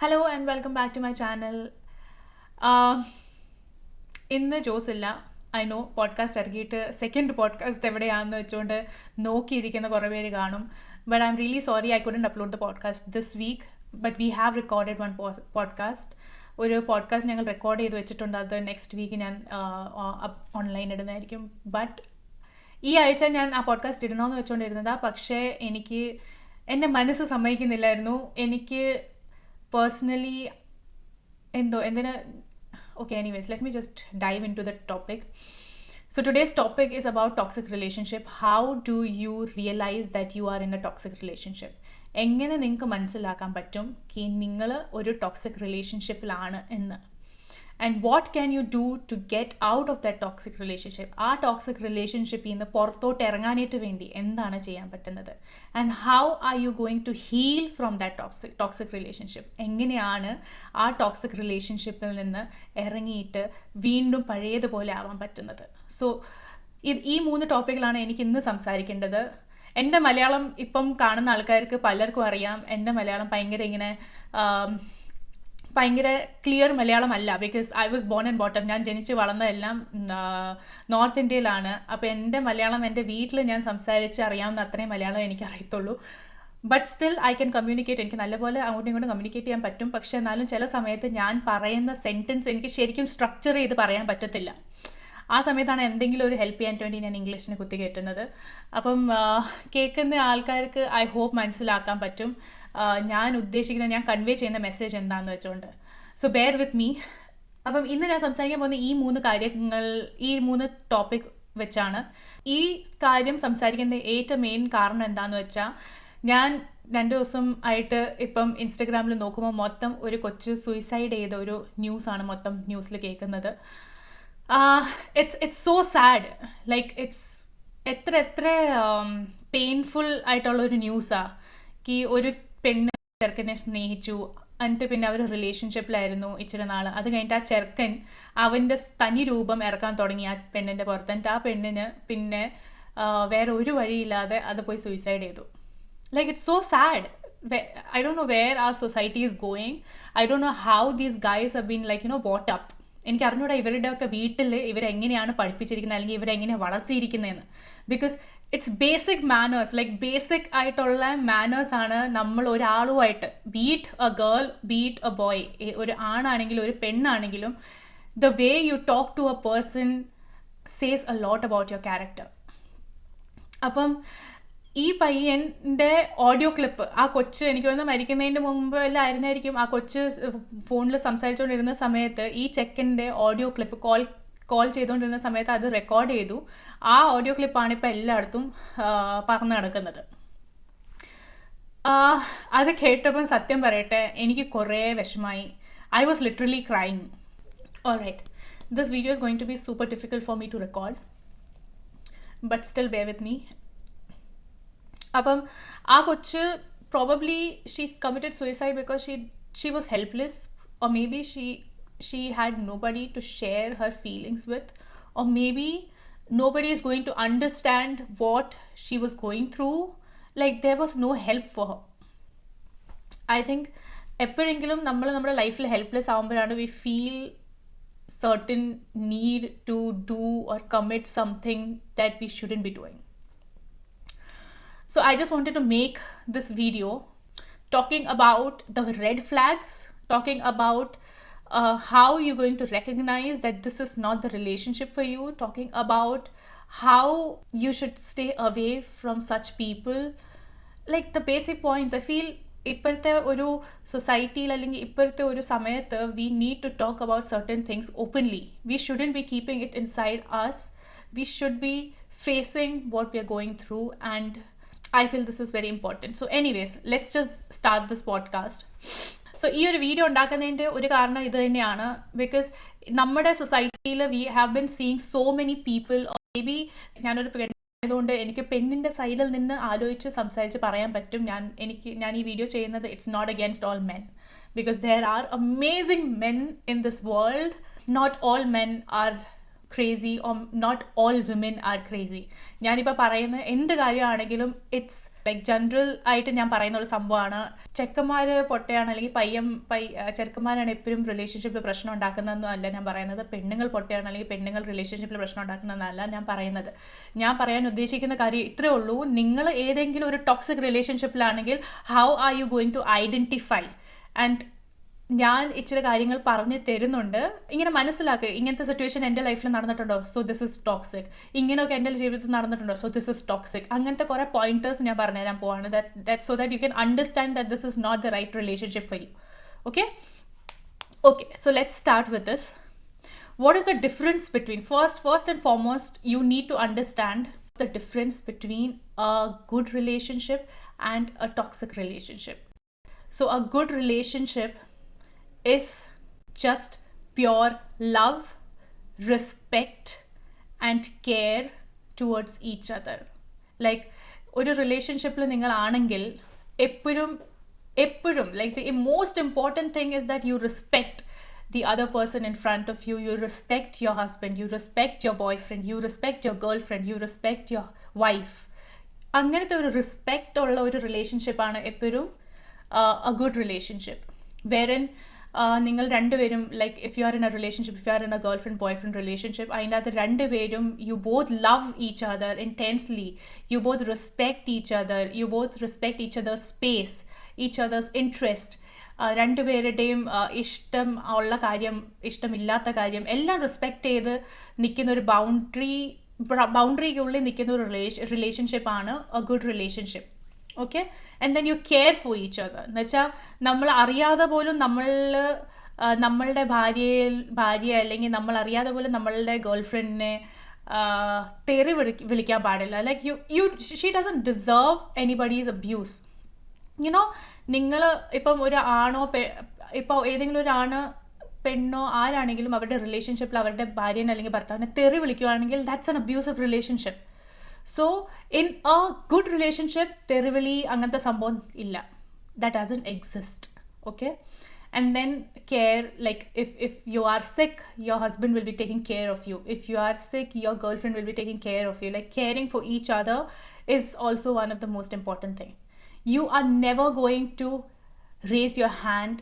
Hello and welcome back to my channel. ഇന്ന് ജോസില്ല. I know podcast ഇറക്കിയിട്ട് second podcast എവിടെയാണെന്ന് വെച്ചുകൊണ്ട് നോക്കിയിരിക്കുന്ന കുറേ പേര് കാണും. But I'm really sorry I couldn't upload the podcast this week. But we have recorded one podcast. ഒരു പോഡ്കാസ്റ്റ് ഞങ്ങൾ റെക്കോർഡ് ചെയ്ത് വെച്ചിട്ടുണ്ട്. അത് നെക്സ്റ്റ് വീക്ക് ഞാൻ ഓൺലൈൻ ഇടുന്നതായിരിക്കും. ബട്ട് ഈ ആഴ്ച ഞാൻ ആ പോഡ്കാസ്റ്റ് ഇടണമെന്ന് വെച്ചുകൊണ്ടിരുന്നതാണ്. പക്ഷേ എനിക്ക് എൻ്റെ മനസ്സ് സമ്മതിക്കുന്നില്ലായിരുന്നു. എനിക്ക് personally okay, anyways, let me just dive into the topic. So today's topic is about toxic relationship. How do you realize that you are in a toxic relationship? എങ്ങനെ നിങ്ങൾക്ക് മനസ്സിലാക്കാൻ പറ്റും നിങ്ങൾ ഒരു ടോക്സിക് റിലേഷൻഷിപ്പിലാണ് എന്ന്. And what can you do to get out of that toxic relationship? ആ toxic റിലേഷൻഷിപ്പിൽ നിന്ന് പുറത്തോട്ട് ഇറങ്ങാനായിട്ട് വേണ്ടി എന്താണ് ചെയ്യാൻ പറ്റുന്നത്? And how are you going to heal from that toxic relationship? എങ്ങനെയാണ് ആ ടോക്സിക് റിലേഷൻഷിപ്പിൽ നിന്ന് ഇറങ്ങിയിട്ട് വീണ്ടും പഴയതുപോലെ ആവാൻ പറ്റുന്നത്? സോ ഈ 3 ടോപ്പിക്കിലാണ് എനിക്ക് ഇന്ന് സംസാരിക്കേണ്ടത്. എൻ്റെ മലയാളം ഇപ്പം കാണുന്ന ആൾക്കാർക്ക് പലർക്കും അറിയാം. എൻ്റെ മലയാളം ഭയങ്കര ക്ലിയർ മലയാളമല്ല. Because I was born and brought up. ഞാൻ ജനിച്ച് വളർന്നതെല്ലാം നോർത്ത് ഇന്ത്യയിലാണ്. അപ്പോൾ എൻ്റെ മലയാളം എൻ്റെ വീട്ടിൽ ഞാൻ സംസാരിച്ച് അറിയാവുന്ന അത്രയും മലയാളം എനിക്ക് അറിയത്തുള്ളൂ. But still I can communicate. എനിക്ക് നല്ലപോലെ അങ്ങോട്ടും ഇങ്ങോട്ടും കമ്മ്യൂണിക്കേറ്റ് ചെയ്യാൻ പറ്റും. പക്ഷേ എന്നാലും ചില സമയത്ത് ഞാൻ പറയുന്ന സെൻറ്റൻസ് എനിക്ക് ശരിക്കും സ്ട്രക്ചർ ചെയ്ത് പറയാൻ പറ്റത്തില്ല. ആ സമയത്താണ് എന്തെങ്കിലും ഒരു ഹെൽപ്പ് ചെയ്യാൻ വേണ്ടി ഞാൻ ഇംഗ്ലീഷിന് കുത്തിക്കയറ്റുന്നത്. അപ്പം കേൾക്കുന്ന ആൾക്കാർക്ക് ഐ ഹോപ്പ് മനസ്സിലാക്കാൻ പറ്റും ഞാൻ ഉദ്ദേശിക്കുന്നത്, ഞാൻ കൺവേ ചെയ്യുന്ന മെസ്സേജ് എന്താണെന്ന് വെച്ചുകൊണ്ട്. So bear with me. അപ്പം ഇന്ന് ഞാൻ സംസാരിക്കാൻ പോകുന്ന ഈ 3 ടോപ്പിക് വെച്ചാണ്. ഈ കാര്യം സംസാരിക്കുന്ന ഏറ്റവും മെയിൻ കാരണം എന്താണെന്ന് വെച്ചാൽ, ഞാൻ 2 ദിവസം ആയിട്ട് ഇപ്പം ഇൻസ്റ്റഗ്രാമിൽ നോക്കുമ്പോൾ മൊത്തം ഒരു കൊച്ച് സൂയിസൈഡ് ചെയ്ത ഒരു ന്യൂസാണ് മൊത്തം ന്യൂസിൽ കേൾക്കുന്നത്. It's so sad. ലൈക്ക് എത്ര പെയിൻഫുൾ ആയിട്ടുള്ളൊരു ന്യൂസാണ്. ഒരു പെണ്ണ് ചെറുക്കനെ സ്നേഹിച്ചു, എന്നിട്ട് പിന്നെ അവർ റിലേഷൻഷിപ്പിലായിരുന്നു ഇച്ചിരി നാൾ. അത് കഴിഞ്ഞിട്ട് ആ ചെറുക്കൻ അവൻ്റെ തനി രൂപം ഇറക്കാൻ തുടങ്ങി ആ പെണ്ണിൻ്റെ പുറത്ത്. എന്നിട്ട് ആ പെണ്ണിന് പിന്നെ വേറെ ഒരു വഴിയില്ലാതെ അത് പോയി സൂയിസൈഡ് ചെയ്തു. Like it's so sad. I don't know where our society is going. I don't know how these guys have been brought up. എനിക്ക് അറിഞ്ഞൂടാ ഇവരുടെയൊക്കെ വീട്ടിൽ ഇവരെങ്ങനെയാണ് പഠിപ്പിച്ചിരിക്കുന്നത്, അല്ലെങ്കിൽ ഇവരെങ്ങനെയാണ് വളർത്തിയിരിക്കുന്നതെന്ന്. Because it's basic manners. Like basic ആയിട്ടുള്ള മാനേഴ്സ് ആണ് നമ്മൾ ഒരാളുമായിട്ട്, be it a girl, be it a boy, ഒരു ആണാണെങ്കിലും ഒരു പെണ്ണാണെങ്കിലും, the way you talk to a person says a lot about your character. അപ്പം ഈ പയ്യൻ്റെ ഓഡിയോ ക്ലിപ്പ്, ആ കൊച്ച് എനിക്ക് തോന്നുന്നു മരിക്കുന്നതിൻ്റെ മുമ്പ് എല്ലാം ആയിരുന്നായിരിക്കും, ആ കൊച്ച് ഫോണിൽ സംസാരിച്ചുകൊണ്ടിരുന്ന സമയത്ത് ഈ ചെക്കൻ്റെ ഓഡിയോ ക്ലിപ്പ് കോൾ ചെയ്തുകൊണ്ടിരുന്ന സമയത്ത് അത് റെക്കോർഡ് ചെയ്തു. ആ ഓഡിയോ ക്ലിപ്പാണ് ഇപ്പോൾ എല്ലായിടത്തും പറന്ന് നടക്കുന്നത്. അത് കേട്ടപ്പം സത്യം പറയട്ടെ, എനിക്ക് കുറേ വിഷമായി. I was literally crying. Alright, this video is going to be super difficult for me to record, but still bear with me. അപ്പം ആ കൊച്ച് probably she's committed suicide because she was helpless, or maybe she had nobody to share her feelings with, or maybe nobody is going to understand what she was going through. Like there was no help for her. I think എപ്പോഴെങ്കിലും നമ്മൾ നമ്മുടെ ലൈഫിൽ helpless ആകുമ്പോഴാണ് we feel certain need to do or commit something that we shouldn't be doing. So I just wanted to make this video talking about the red flags, talking about how you're going to recognize that this is not the relationship for you, talking about how you should stay away from such people. Like the basic points. I feel ഇപ്പോഴത്തെ ഒരു സൊസൈറ്റിയിൽ അല്ലെങ്കിൽ ഇപ്പോഴത്തെ ഒരു സമയത്ത് we need to talk about certain things openly. We shouldn't be keeping it inside us. We should be facing what we are going through, and I feel this is very important. So anyways, let's just start this podcast. So ഈ ഒരു video ഉണ്ടാക്കുന്നതിൻ്റെ ഒരു കാരണം ഇത് തന്നെയാണ്. Because നമ്മുടെ സൊസൈറ്റിയിൽ we have been seeing so many people. May be ഞാനൊരു പെണ്ണായതുകൊണ്ട് എനിക്ക് പെണ്ണിൻ്റെ സൈഡിൽ നിന്ന് ആലോചിച്ച് സംസാരിച്ച് പറയാൻ പറ്റും. ഞാൻ ഈ വീഡിയോ ചെയ്യുന്നത് it's not against all men, because there are amazing men in this world. Not all men are crazy or not all women are crazy. ഞാനിപ്പോൾ പറയുന്ന എന്ത് കാര്യമാണെങ്കിലും ഇറ്റ്സ് ലൈക്ക് ജനറൽ ആയിട്ട് ഞാൻ പറയുന്ന ഒരു സംഭവമാണ്. ചെക്കന്മാർ പൊട്ടയാണ് അല്ലെങ്കിൽ ചെറുക്കന്മാരാണ് എപ്പോഴും റിലേഷൻഷിപ്പിൽ പ്രശ്നം ഉണ്ടാക്കുന്നതെന്നും അല്ല ഞാൻ പറയുന്നത്. പെണ്ണുങ്ങൾ പൊട്ടയാണ് അല്ലെങ്കിൽ പെണ്ണുങ്ങൾ റിലേഷൻഷിപ്പിൽ പ്രശ്നം ഉണ്ടാക്കുന്നതെന്നല്ല ഞാൻ പറയുന്നത്. ഞാൻ പറയാൻ ഉദ്ദേശിക്കുന്ന കാര്യം ഇത്രയേ ഉള്ളൂ. നിങ്ങൾ ഏതെങ്കിലും ഒരു ടോക്സിക് റിലേഷൻഷിപ്പിലാണെങ്കിൽ how are you going to identify? And ഞാൻ ഇച്ചിരി കാര്യങ്ങൾ പറഞ്ഞു തരുന്നുണ്ട്. ഇങ്ങനെ മനസ്സിലാക്കുക, ഇങ്ങനത്തെ സിറ്റുവേഷൻ എൻ്റെ ലൈഫിൽ നടന്നിട്ടുണ്ടോ, സോ ദിസ് ഇസ് ടോക്സിക്. ഇങ്ങനെയൊക്കെ എൻ്റെ ജീവിതത്തിൽ നടന്നിട്ടുണ്ടോ, സോ ദിസ് ഇസ് ടോക്സിക്. അങ്ങനത്തെ കുറേ പോയിന്റേഴ്സ് ഞാൻ പറഞ്ഞുതരാൻ പോവാണ്, so that you can understand that this is not the right relationship for you. Okay, so let's start with this. What is the difference between, first and foremost, you need to understand the difference between a good relationship and a toxic relationship. So a good relationship is just pure love, respect and care towards each other. Like ഒരു റിലേഷൻഷിപ്പിൽ നിങ്ങളാണെങ്കിൽ എപ്പോഴും like the most important thing is that you respect the other person in front of you. You respect your husband, you respect your boyfriend, you respect your girlfriend, you respect your wife. അങ്ങനത്തെ ഒരു respect ഉള്ള ഒരു റിലേഷൻഷിപ്പാണ് എപ്പോഴും a good relationship, wherein നിങ്ങൾ രണ്ടുപേരും like if you are in a relationship, if you are in a girl friend boy friend relationship, അതിൻ്റെ അകത്ത് രണ്ടുപേരും you both love each other intensely, you both respect each other, you both respect each other's space, each other's interest, രണ്ടുപേരുടെയും ഇഷ്ടം ഉള്ള കാര്യം ഇഷ്ടമില്ലാത്ത കാര്യം എല്ലാം റെസ്പെക്ട് ചെയ്ത് നിൽക്കുന്ന ഒരു ബൗണ്ടറിക്കുള്ളിൽ നിൽക്കുന്ന ഒരു റിലേഷൻഷിപ്പാണ് a good relationship. Okay, and then you care for each other. എന്ന് വെച്ചാൽ നമ്മൾ അറിയാതെ പോലും നമ്മളുടെ ഭാര്യ അല്ലെങ്കിൽ നമ്മൾ അറിയാതെ പോലും നമ്മളുടെ ഗേൾ ഫ്രണ്ടിനെ തെറി വിളിക്കാൻ പാടില്ല. Like she doesn't deserve anybody's abuse. You know, നിങ്ങൾ ഇപ്പം ഒരു ആണോ ഇപ്പോൾ ഏതെങ്കിലും ഒരു ആണ് പെണ്ണോ ആരാണെങ്കിലും അവരുടെ റിലേഷൻഷിപ്പിൽ അവരുടെ ഭാര്യനെ അല്ലെങ്കിൽ ഭർത്താവിനെ തെറി വിളിക്കുകയാണെങ്കിൽ that's an abusive relationship. So in a good relationship തെറിവിളി അങ്ങനത്തെ സംഭവം ഇല്ല, that doesn't exist. Okay, and then care, like if you are sick, your husband will be taking care of you. If you are sick, your girlfriend will be taking care of you. Like caring for each other is also one of the most important thing. You are never going to raise your hand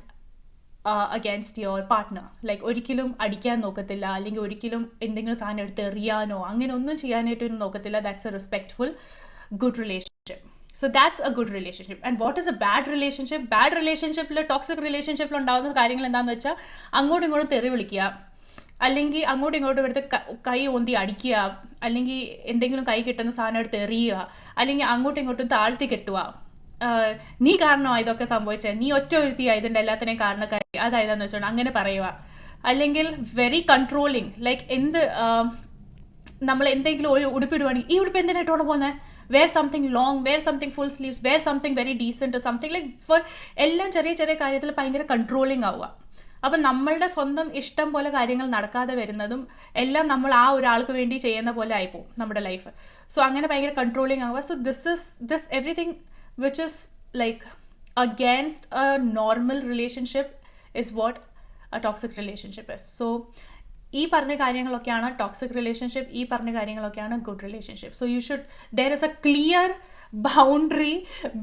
against your partner. Like ഒരിക്കലും അടിക്കാൻ നോക്കത്തില്ല, അല്ലെങ്കിൽ ഒരിക്കലും എന്തെങ്കിലും സാധനം എടുത്ത് എറിയാനോ അങ്ങനെ ഒന്നും ചെയ്യാനായിട്ടൊന്നും നോക്കത്തില്ല. That's A respectful good relationship. So that's A good relationship. And what is A bad relationship? Bad റിലേഷൻഷിപ്പിൽ, ടോക്സിക് റിലേഷൻഷിപ്പിൽ ഉണ്ടാകുന്ന കാര്യങ്ങൾ എന്താണെന്ന് വെച്ചാൽ അങ്ങോട്ടും ഇങ്ങോട്ടും തെറി വിളിക്കുക, അല്ലെങ്കിൽ അങ്ങോട്ടും ഇങ്ങോട്ടും എടുത്ത് കൈ ഓന്തി അടിക്കുക, അല്ലെങ്കിൽ എന്തെങ്കിലും കൈ കിട്ടുന്ന സാധനം എടുത്ത് എറിയുക, അല്ലെങ്കിൽ അങ്ങോട്ടും ഇങ്ങോട്ടും താഴ്ത്തി കെട്ടുക. നീ കാരണമാണ് ഇതൊക്കെ സംഭവിച്ചത്, നീ ഒറ്റ ഒരുത്തിയാ ഇതിൻ്റെ എല്ലാത്തിനെയും കാരണക്കാരി, അതായതെന്ന് വെച്ചോണ്ട് അങ്ങനെ പറയുക. അല്ലെങ്കിൽ വെരി കൺട്രോളിങ്, ലൈക്ക് നമ്മൾ എന്തെങ്കിലും ഒരു ഉടുപ്പിടുവാണെങ്കിൽ ഈ ഉടുപ്പ് എന്തിനായിട്ടാണ് പോകുന്നത്, wear something long, wear something full sleeves, wear something very decent, something like for എല്ലാം ചെറിയ ചെറിയ കാര്യത്തിൽ ഭയങ്കര കൺട്രോളിങ് ആവുക. അപ്പം നമ്മളുടെ സ്വന്തം ഇഷ്ടം പോലെ കാര്യങ്ങൾ നടക്കാതെ വരുന്നതും എല്ലാം നമ്മൾ ആ ഒരാൾക്ക് വേണ്ടി ചെയ്യുന്ന പോലെ ആയിപ്പോവും നമ്മുടെ ലൈഫ്. സോ അങ്ങനെ ഭയങ്കര കൺട്രോളിങ് ആവുക. So this everything which is like against a normal relationship is what a toxic relationship is. So ഈ പറഞ്ഞ കാര്യങ്ങളൊക്കെയാണ് ടോക്സിക് റിലേഷൻഷിപ്പ്, ഈ പറഞ്ഞ കാര്യങ്ങളൊക്കെയാണ് good relationship. So there is a clear boundary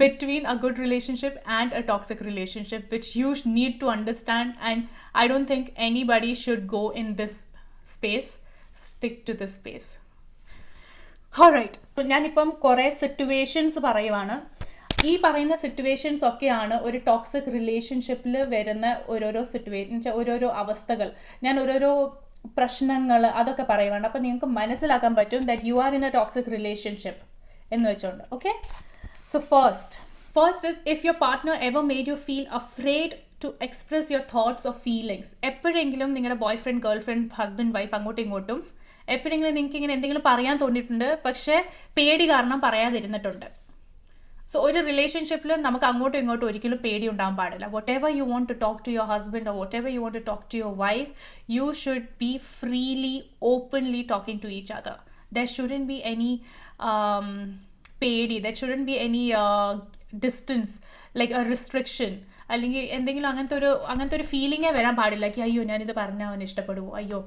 between a good relationship and a toxic relationship which you need to understand, and I don't think anybody should go in this space. Stick to this space. Alright, ഞാനിപ്പം കുറേ situations പറയുവാണ്. ഈ പറയുന്ന situations ഒക്കെയാണ് ഒരു toxic റിലേഷൻഷിപ്പിൽ വരുന്ന ഓരോരോ അവസ്ഥകൾ. ഞാൻ ഓരോരോ പ്രശ്നങ്ങൾ അതൊക്കെ പറയുവാണ്. അപ്പം നിങ്ങൾക്ക് മനസ്സിലാക്കാൻ പറ്റും that you are in a toxic relationship എന്ന് വെച്ചോണ്ട്. Okay, so first is if your partner ever made you feel afraid to express your thoughts or feelings. എപ്പോഴെങ്കിലും നിങ്ങളുടെ boyfriend, girlfriend, husband, wife അങ്ങോട്ടും ഇങ്ങോട്ടും എപ്പോഴെങ്കിലും നിങ്ങൾക്ക് ഇങ്ങനെ എന്തെങ്കിലും പറയാൻ തോന്നിയിട്ടുണ്ട്, പക്ഷേ പേടി കാരണം പറയാതിരുന്നിട്ടുണ്ട്. സോ ഒരു റിലേഷൻഷിപ്പിൽ നമുക്ക് അങ്ങോട്ടും ഇങ്ങോട്ടും ഒരിക്കലും പേടി ഉണ്ടാകാൻ പാടില്ല. Whatever you want to talk to your husband or whatever you want to talk to your wife, you should be freely, openly talking to each other. There shouldn't be any പേടി, there shouldn't be any distance, like a restriction. അല്ലെങ്കിൽ എന്തെങ്കിലും അങ്ങനത്തെ ഒരു ഫീലിങ്ങേ വരാൻ പാടില്ല. അയ്യോ ഞാനിത് പറഞ്ഞാൽ അവന് ഇഷ്ടപ്പെടുമോ, അയ്യോ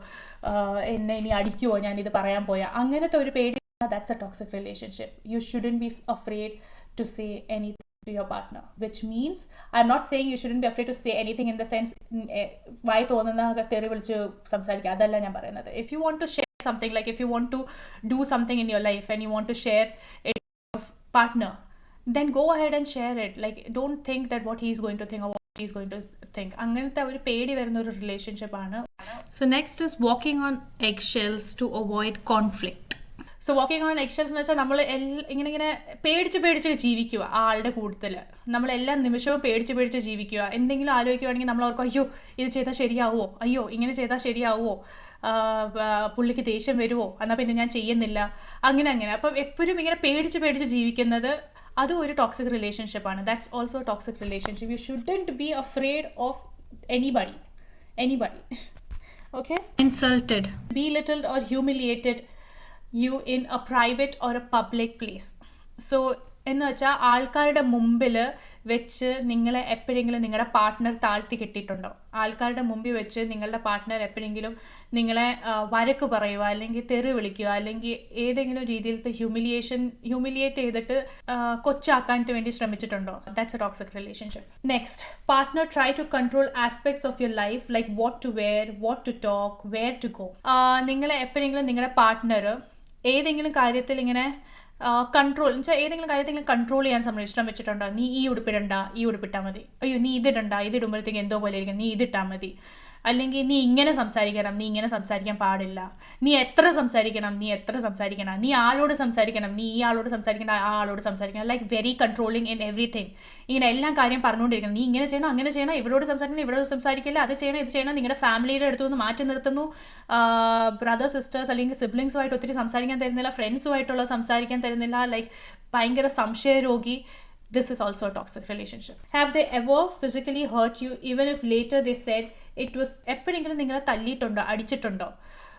എന്നെ ഇനി അടിക്കുമോ ഞാനിത് പറയാൻ പോയാൽ, അങ്ങനത്തെ ഒരു പേടി. That's a toxic relationship. You shouldn't be afraid to say anything to your partner, which means I'm not saying you shouldn't be afraid to say anything in the sense വായി തോന്നുന്ന തെറി വിളിച്ച് സംസാരിക്കുക, അതല്ല ഞാൻ പറയുന്നത്. If you want to share something, like if you want to do something in your life and you want to share it with your partner, then go ahead and share it. Like don't think that what he's going to think or what he's going to think. അങ്ങനത്തെ ഒരു പേടി വരുന്ന ഒരു relationship ആണ്. So next is walking on eggshells to avoid conflict. So walking on excels എന്ന് വെച്ചാൽ നമ്മൾ ഇങ്ങനെ പേടിച്ച് ജീവിക്കുക. ആ ആളുടെ കൂട്ടത്തിൽ നമ്മളെല്ലാ നിമിഷവും പേടിച്ച് ജീവിക്കുക. എന്തെങ്കിലും ആലോചിക്കുകയാണെങ്കിൽ നമ്മൾ ഓർക്കും അയ്യോ ഇത് ചെയ്താൽ ശരിയാവുമോ, അയ്യോ ഇങ്ങനെ ചെയ്താൽ ശരിയാവുമോ, പുള്ളിക്ക് ദേഷ്യം വരുമോ, എന്നാൽ പിന്നെ ഞാൻ ചെയ്യുന്നില്ല, അങ്ങനെ. അപ്പം എപ്പോഴും ഇങ്ങനെ പേടിച്ച് ജീവിക്കുന്നത് അതും ഒരു ടോക്സിക് റിലേഷൻഷിപ്പാണ്. That's also toxic relationship. You shouldn't be afraid of anybody. Okay? Insulted. Belittled or humiliated you in a private or a public place. So എന്ന് വെച്ചാൽ ആൾക്കാരുടെ മുമ്പിൽ വെച്ച് നിങ്ങളെ എപ്പോഴെങ്കിലും നിങ്ങളുടെ പാർട്ട്ണർ താഴ്ത്തി കെട്ടിയിട്ടുണ്ടോ? ആൾക്കാരുടെ മുമ്പിൽ വെച്ച് നിങ്ങളുടെ പാർട്ട്ണർ എപ്പോഴെങ്കിലും നിങ്ങളെ വരക്ക് പറയുക, അല്ലെങ്കിൽ തെറി വിളിക്കുക, അല്ലെങ്കിൽ ഏതെങ്കിലും രീതിയിലത്തെ ഹ്യൂമിലിയേറ്റ് ചെയ്തിട്ട് കൊച്ചാക്കാൻ വേണ്ടി ശ്രമിച്ചിട്ടുണ്ടോ? That's a toxic relationship. Next, partner try to control aspects of your life, like what to wear, what to talk, where to go. നിങ്ങളെ എപ്പോഴെങ്കിലും നിങ്ങളുടെ പാർട്ട്ണർ ഏതെങ്കിലും കാര്യത്തിൽ ഇങ്ങനെ കൺട്രോൾ എന്ന് വെച്ചാൽ ഏതെങ്കിലും കാര്യത്തിൽ കൺട്രോൾ ചെയ്യാൻ ശ്രമിച്ചിട്ടുണ്ടോ? നീ ഈ ഉടുപ്പിടണ്ട, ഈ ഉടുപ്പിട്ടാൽ മതി, അയ്യോ നീ ഇതിടണ്ട, ഇതിടുമ്പോഴത്തേക്ക് എന്തോ പോലെ ഇരിക്കും, നീ ഇതിട്ടാൽ മതി, അല്ലെങ്കിൽ നീ ഇങ്ങനെ സംസാരിക്കണം, നീ ഇങ്ങനെ സംസാരിക്കാൻ പാടില്ല, നീ എത്ര സംസാരിക്കണം, നീ ആളോട് സംസാരിക്കണം, നീ ഈ ആളോട് സംസാരിക്കണം, ആ ആളോട് സംസാരിക്കണം. Like very controlling in everything. ഇങ്ങനെ എല്ലാം കാര്യം പറഞ്ഞുകൊണ്ടിരിക്കണം. നീ ഇങ്ങനെ ചെയ്യണം, അങ്ങനെ ചെയ്യണം, ഇവരോട് സംസാരിക്കണം, ഇവരോട് സംസാരിക്കില്ല, അത് ചെയ്യണം, ഇത് ചെയ്യണം. നിങ്ങളുടെ ഫാമിലിയുടെ അടുത്തു നിന്ന് മാറ്റി നിർത്തുന്നു. ബ്രദർ സിസ്റ്റേഴ്സ് അല്ലെങ്കിൽ സിബ്ലിങ്സുമായിട്ട് ഒത്തിരി സംസാരിക്കാൻ തരുന്നില്ല, ഫ്രണ്ട്സുമായിട്ടുള്ള സംസാരിക്കാൻ തരുന്നില്ല. ലൈക്ക് ഭയങ്കര സംശയരോഗി. This is also a toxic relationship. Have they ever physically hurt you even if later they said it was? എപ്പോഴെങ്കിലും നിങ്ങളെ തല്ലിയിട്ടുണ്ടോ, അടിച്ചിട്ടുണ്ടോ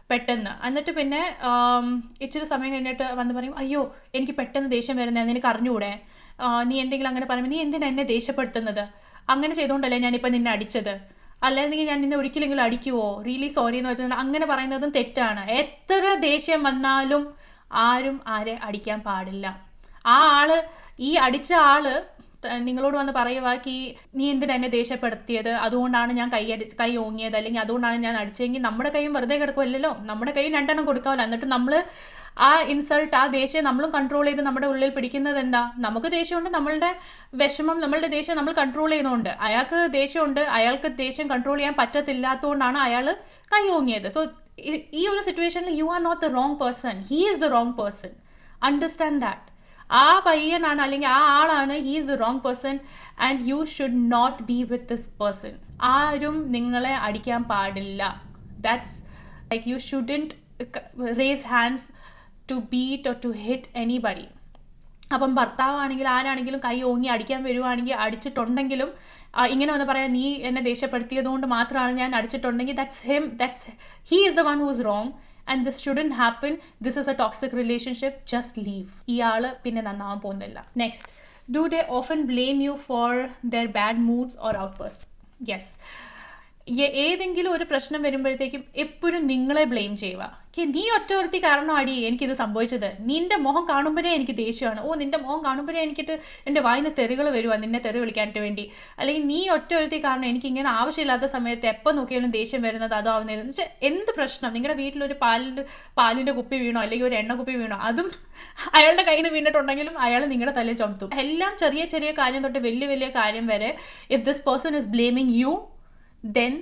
പെട്ടെന്ന്? എന്നിട്ട് പിന്നെ ഇച്ചിരി സമയം കഴിഞ്ഞിട്ട് വന്ന് പറയും അയ്യോ എനിക്ക് പെട്ടെന്ന് ദേഷ്യം വരുന്നത്, നിനക്ക് അറിഞ്ഞുകൂടെ, നീ എന്തെങ്കിലും അങ്ങനെ പറയുമ്പോൾ നീ എന്തിനാ എന്നെ ദേഷ്യപ്പെടുത്തുന്നത്, അങ്ങനെ ചെയ്തുകൊണ്ടല്ലേ ഞാനിപ്പോൾ നിന്നെ അടിച്ചത്, അല്ലെങ്കിൽ ഞാൻ നിന്നെ ഒരിക്കലെങ്കിലും അടിക്കുവോ, റിയലി സോറി എന്ന് വെച്ചാൽ അങ്ങനെ പറയുന്നതും തെറ്റാണ്. എത്ര ദേഷ്യം വന്നാലും ആരും ആരെ അടിക്കാൻ പാടില്ല. ആ ആള്, ഈ അടിച്ച ആള് നിങ്ങളോട് വന്ന് പറയുവാക്കി നീ എന്തിനാ എന്നെ ദേഷ്യപ്പെടുത്തിയത്, അതുകൊണ്ടാണ് ഞാൻ കൈ ഓങ്ങിയത്, അല്ലെങ്കിൽ അതുകൊണ്ടാണ് ഞാൻ അടിച്ചതെങ്കിൽ നമ്മുടെ കൈയും വെറുതെ കിടക്കുമല്ലോ, നമ്മുടെ കൈയും 2 എണ്ണം കൊടുക്കാമല്ലോ. എന്നിട്ട് നമ്മൾ ആ ഇൻസൾട്ട്, ആ ദേഷ്യം നമ്മളും കൺട്രോൾ ചെയ്ത് നമ്മുടെ ഉള്ളിൽ പിടിക്കുന്നത് എന്താ? നമുക്ക് ദേഷ്യമുണ്ട്, നമ്മളുടെ വിഷമം, നമ്മളുടെ ദേഷ്യം നമ്മൾ കൺട്രോൾ ചെയ്യുന്നുണ്ട്. അയാൾക്ക് ദേഷ്യമുണ്ട്, അയാൾക്ക് ദേഷ്യം കൺട്രോൾ ചെയ്യാൻ പറ്റത്തില്ലാത്തതുകൊണ്ടാണ് അയാൾ കൈ ഓങ്ങിയത്. സോ ഈ ഒരു സിറ്റുവേഷനിൽ you are not the wrong person, he is the wrong person. Understand that. ആ പയ്യനാണ് അല്ലെങ്കിൽ ആ ആളാണ്, he is the wrong person and you should not be with this person. ആരും നിങ്ങളെ അടിക്കാൻ പാടില്ല. That's like you shouldn't raise hands to beat or to hit anybody. അപ്പം ഭർത്താവാണെങ്കിലും ആരാണെങ്കിലും കൈ ഓങ്ങി അടിക്കാൻ വരുവാണെങ്കിൽ, അടിച്ചിട്ടുണ്ടെങ്കിലും ഇങ്ങനെ വന്ന് പറയാം നീ എന്നെ ദേഷ്യപ്പെടുത്തിയത് കൊണ്ട് മാത്രമാണ് ഞാൻ അടിച്ചിട്ടുണ്ടെങ്കിൽ, he is the one who is wrong. And this shouldn't happen. This is a toxic relationship. Just leave. ഇയാള് പിന്നെ നന്നാവാൻ പോകുന്നില്ല. Next, do they often blame you for their bad moods or outbursts? Yes. ഏതെങ്കിലും ഒരു പ്രശ്നം വരുമ്പോഴത്തേക്കും എപ്പോഴും നിങ്ങളെ ബ്ലെയിം ചെയ്യുക. നീ ഒറ്റവരുത്തി കാരണമാടി എനിക്കിത് സംഭവിച്ചത്, നിന്റെ മുഖം കാണുമ്പോഴേ എനിക്ക് ദേഷ്യമാണ്, നിന്റെ മുഖം കാണുമ്പോഴേ എനിക്കിട്ട് എൻ്റെ വായിന്ന് തെറികൾ വരുവാ നിന്നെ തെറി വിളിക്കാനായിട്ട് വേണ്ടി, അല്ലെങ്കിൽ നീ ഒറ്റവരുത്തി കാരണം എനിക്ക് ഇങ്ങനെ ആവശ്യമില്ലാത്ത സമയത്ത് എപ്പോൾ നോക്കിയാലും ദേഷ്യം വരുന്നത് അതാവുന്നത്. എന്ന് വെച്ചാൽ എന്ത് പ്രശ്നം, നിങ്ങളുടെ വീട്ടിലൊരു പാലിൻ്റെ കുപ്പി വീണോ അല്ലെങ്കിൽ ഒരു എണ്ണ കുപ്പി വീണോ, അതും അയാളുടെ കയ്യിൽ നിന്ന് വീണിട്ടുണ്ടെങ്കിലും അയാൾ നിങ്ങളുടെ തലയിൽ ചുമത്തും. എല്ലാം ചെറിയ കാര്യം തൊട്ട് വലിയ കാര്യം വരെ, if this person is blaming you, then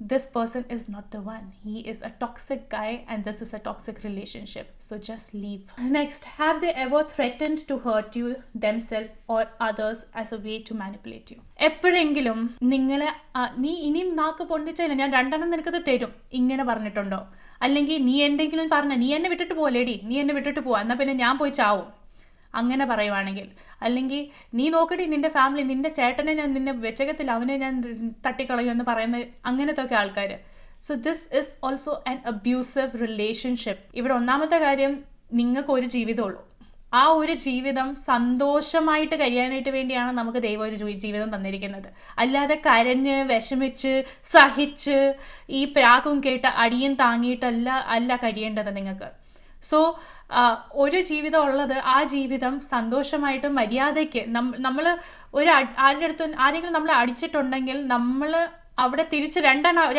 this person is not the one. He is a toxic guy and this is a toxic relationship. So just leave. Next, have they ever threatened to hurt you themselves or others as a way to manipulate you? എപ്പോഴെങ്കിലും നിങ്ങളെ നീ ഇനിയും നാക്ക് പൊണ്ടിച്ചില്ല, ഞാൻ 2 എണ്ണം നിനക്കത് തരും, ഇങ്ങനെ പറഞ്ഞിട്ടുണ്ടോ? അല്ലെങ്കിൽ നീ എന്തെങ്കിലും പറഞ്ഞ നീ എന്നെ വിട്ടിട്ട് പോലേടി, നീ എന്നെ വിട്ടിട്ട് പോവാ, എന്നാൽ പിന്നെ ഞാൻ പോയി ചാവും, അങ്ങനെ പറയുവാണെങ്കിൽ. അല്ലെങ്കിൽ നീ നോക്കടി നിന്റെ ഫാമിലി, നിന്റെ ചേട്ടനെ ഞാൻ നിന്നെ വെച്ചകത്തിൽ അവനെ ഞാൻ തട്ടിക്കളയുമെന്ന് പറയുന്ന അങ്ങനത്തെ ഒക്കെ ആൾക്കാർ. So this is also an abusive relationship. ഇവിടെ ഒന്നാമത്തെ കാര്യം, നിങ്ങൾക്ക് ഒരു ജീവിതമുള്ളൂ, ആ ഒരു ജീവിതം സന്തോഷമായിട്ട് കഴിയാനായിട്ട് വേണ്ടിയാണ് നമുക്ക് ദൈവം ഒരു ജീവിതം തന്നിരിക്കുന്നത്. അല്ലാതെ കരഞ്ഞ് വിഷമിച്ച് സഹിച്ച് ഈ പ്രാക്കും കേട്ട് അടിയും താങ്ങിയിട്ടല്ല കഴിയേണ്ടത് നിങ്ങൾക്ക്. സോ ഒരു ജീവിതം ഉള്ളത്, ആ ജീവിതം സന്തോഷമായിട്ട് മര്യാദയ്ക്ക് നമ്മൾ ആരെങ്കിലും നമ്മളെ അടിച്ചിട്ടുണ്ടെങ്കിൽ നമ്മൾ അവിടെ തിരിച്ച്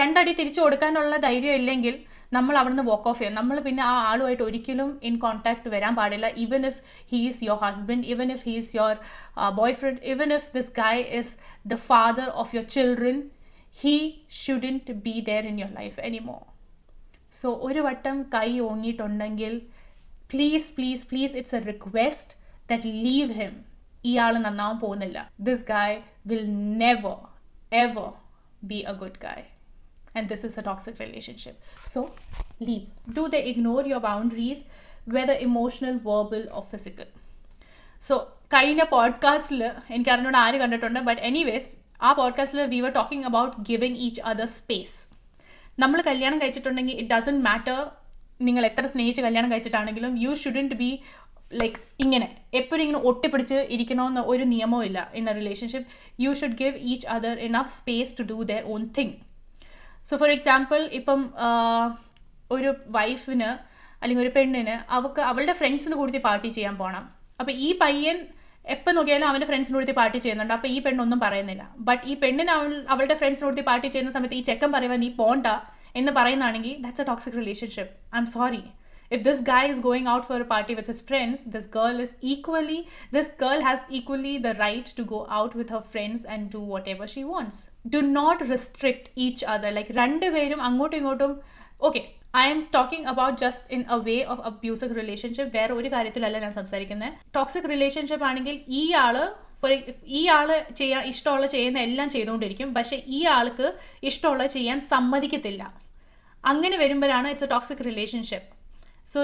രണ്ടടി തിരിച്ചു കൊടുക്കാനുള്ള ധൈര്യം ഇല്ലെങ്കിൽ നമ്മൾ അവിടുന്ന് വോക്ക് ഓഫ് ചെയ്യാം. നമ്മൾ പിന്നെ ആ ആളുമായിട്ട് ഒരിക്കലും ഇൻ കോൺടാക്ട് വരാൻ പാടില്ല. Even if he is your husband, even if he is your boy friend, even if this guy is the father of your children, he shouldn't be there in your life anymore. So ഒരു വട്ടം കൈ ഓങ്ങിയിട്ടുണ്ടെങ്കിൽ please please please, it's a request that leave him. ഇയാൾ നന്നാവാൻ പോകുന്നില്ല. This guy will never ever be a good guy, and this is a toxic relationship. So leave. Do they ignore your boundaries, whether emotional, verbal or physical? So കഴിഞ്ഞ പോഡ്കാസ്റ്റിൽ എനിക്ക് അറിഞ്ഞോണ്ട് ആര് കണ്ടിട്ടുണ്ട്, but anyways ആ പോഡ്കാസ്റ്റിൽ we were talking about giving each other space. നമ്മൾ കല്യാണം കഴിച്ചിട്ടുണ്ടെങ്കിൽ it doesn't matter നിങ്ങൾ എത്ര സ്നേഹിച്ച് കല്യാണം കഴിച്ചിട്ടാണെങ്കിലും യു ഷുഡൻറ്റ് ബി ലൈക്ക് ഇങ്ങനെ എപ്പോഴും ഇങ്ങനെ ഒട്ടിപ്പിടിച്ച് ഇരിക്കണമെന്ന് ഒരു നിയമവും ഇല്ല in a relationship. You should give each other enough space to do their own thing. So for example, ഇപ്പം ഒരു വൈഫിന് അല്ലെങ്കിൽ ഒരു പെണ്ണിന് അവളുടെ ഫ്രണ്ട്സിന് കൂടി പാർട്ടി ചെയ്യാൻ പോകണം. അപ്പോൾ ഈ പയ്യൻ എപ്പോൾ നോക്കിയാലും അവൻ്റെ ഫ്രണ്ട്സിന് കൂടി പാർട്ടി ചെയ്യുന്നുണ്ട്. അപ്പോൾ ഈ പെണ്ണൊന്നും പറയുന്നില്ല. ബട്ട് ഈ പെണ്ണിന് അവളുടെ ഫ്രണ്ട്സിന് കൂടി പാർട്ടി ചെയ്യുന്ന സമയത്ത് ഈ ചെക്കൻ പറയുവാൻ നീ പോണ്ട എന്ന് പറയുന്നതാണെങ്കിൽ that's a toxic relationship. I'm sorry. If this guy is going out for a party with his friends, this girl has equally the right to go out with her friends and do whatever she wants. Do not restrict each other. Like രണ്ടുപേരും അങ്ങോട്ടും ഇങ്ങോട്ടും, okay, I am talking about just in a way of abusive relationship. വേറെ ഒരു കാര്യത്തിലല്ല ഞാൻ സംസാരിക്കുന്നത്. Toxic relationship ആണെങ്കിൽ ഈ ആള് ഇഷ്ടമുള്ള ചെയ്യുന്ന എല്ലാം ചെയ്തുകൊണ്ടിരിക്കും, പക്ഷെ ഈ ആൾക്ക് ഇഷ്ടമുള്ള ചെയ്യാൻ സമ്മതിക്കത്തില്ല. അങ്ങനെ വരുമ്പോഴാണ് it's A toxic relationship. So